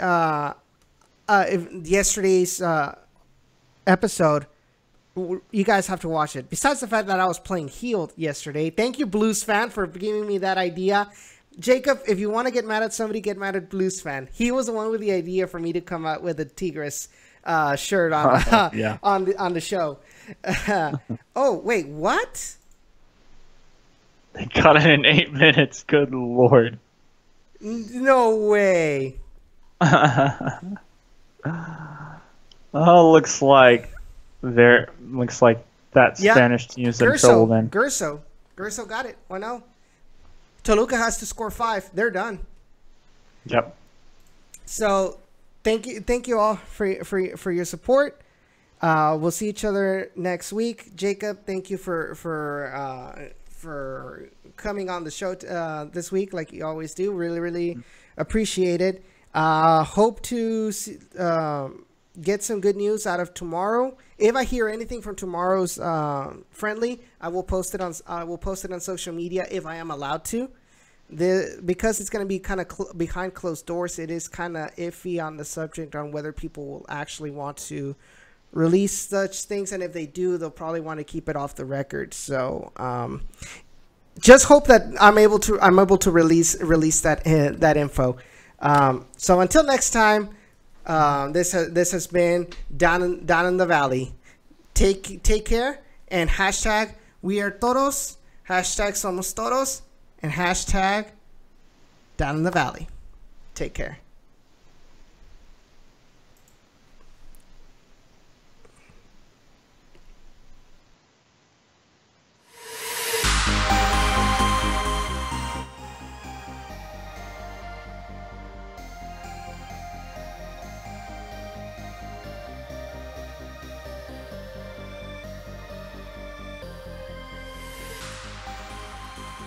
yesterday's episode, you guys have to watch it. Besides the fact that I was playing heel yesterday, thank you, Blues fan, for giving me that idea. Jacob, if you want to get mad at somebody, get mad at Blues fan. He was the one with the idea for me to come out with a Tigres shirt on yeah. on the show. Oh, wait, what? They got it in 8 minutes. Good Lord. No way. Looks like that Spanish team's in trouble then. Gerso got it. 1-0. Toluca has to score 5. They're done. Yep. So thank you all for your support. We'll see each other next week. Jacob, thank you for coming on the show this week, like you always do. Really appreciate it. Hope to get some good news out of tomorrow. If I hear anything from tomorrow's friendly, I will post it on social media if I am allowed to. Because it's going to be kind of behind closed doors, it is kind of iffy on the subject on whether people will actually want to release such things, and if they do, they'll probably want to keep it off the record. So just hope that I'm able to release that info. So until next time, This has been down in the valley. Take care, and hashtag we are todos, hashtag somos todos, and hashtag down in the valley. Take care.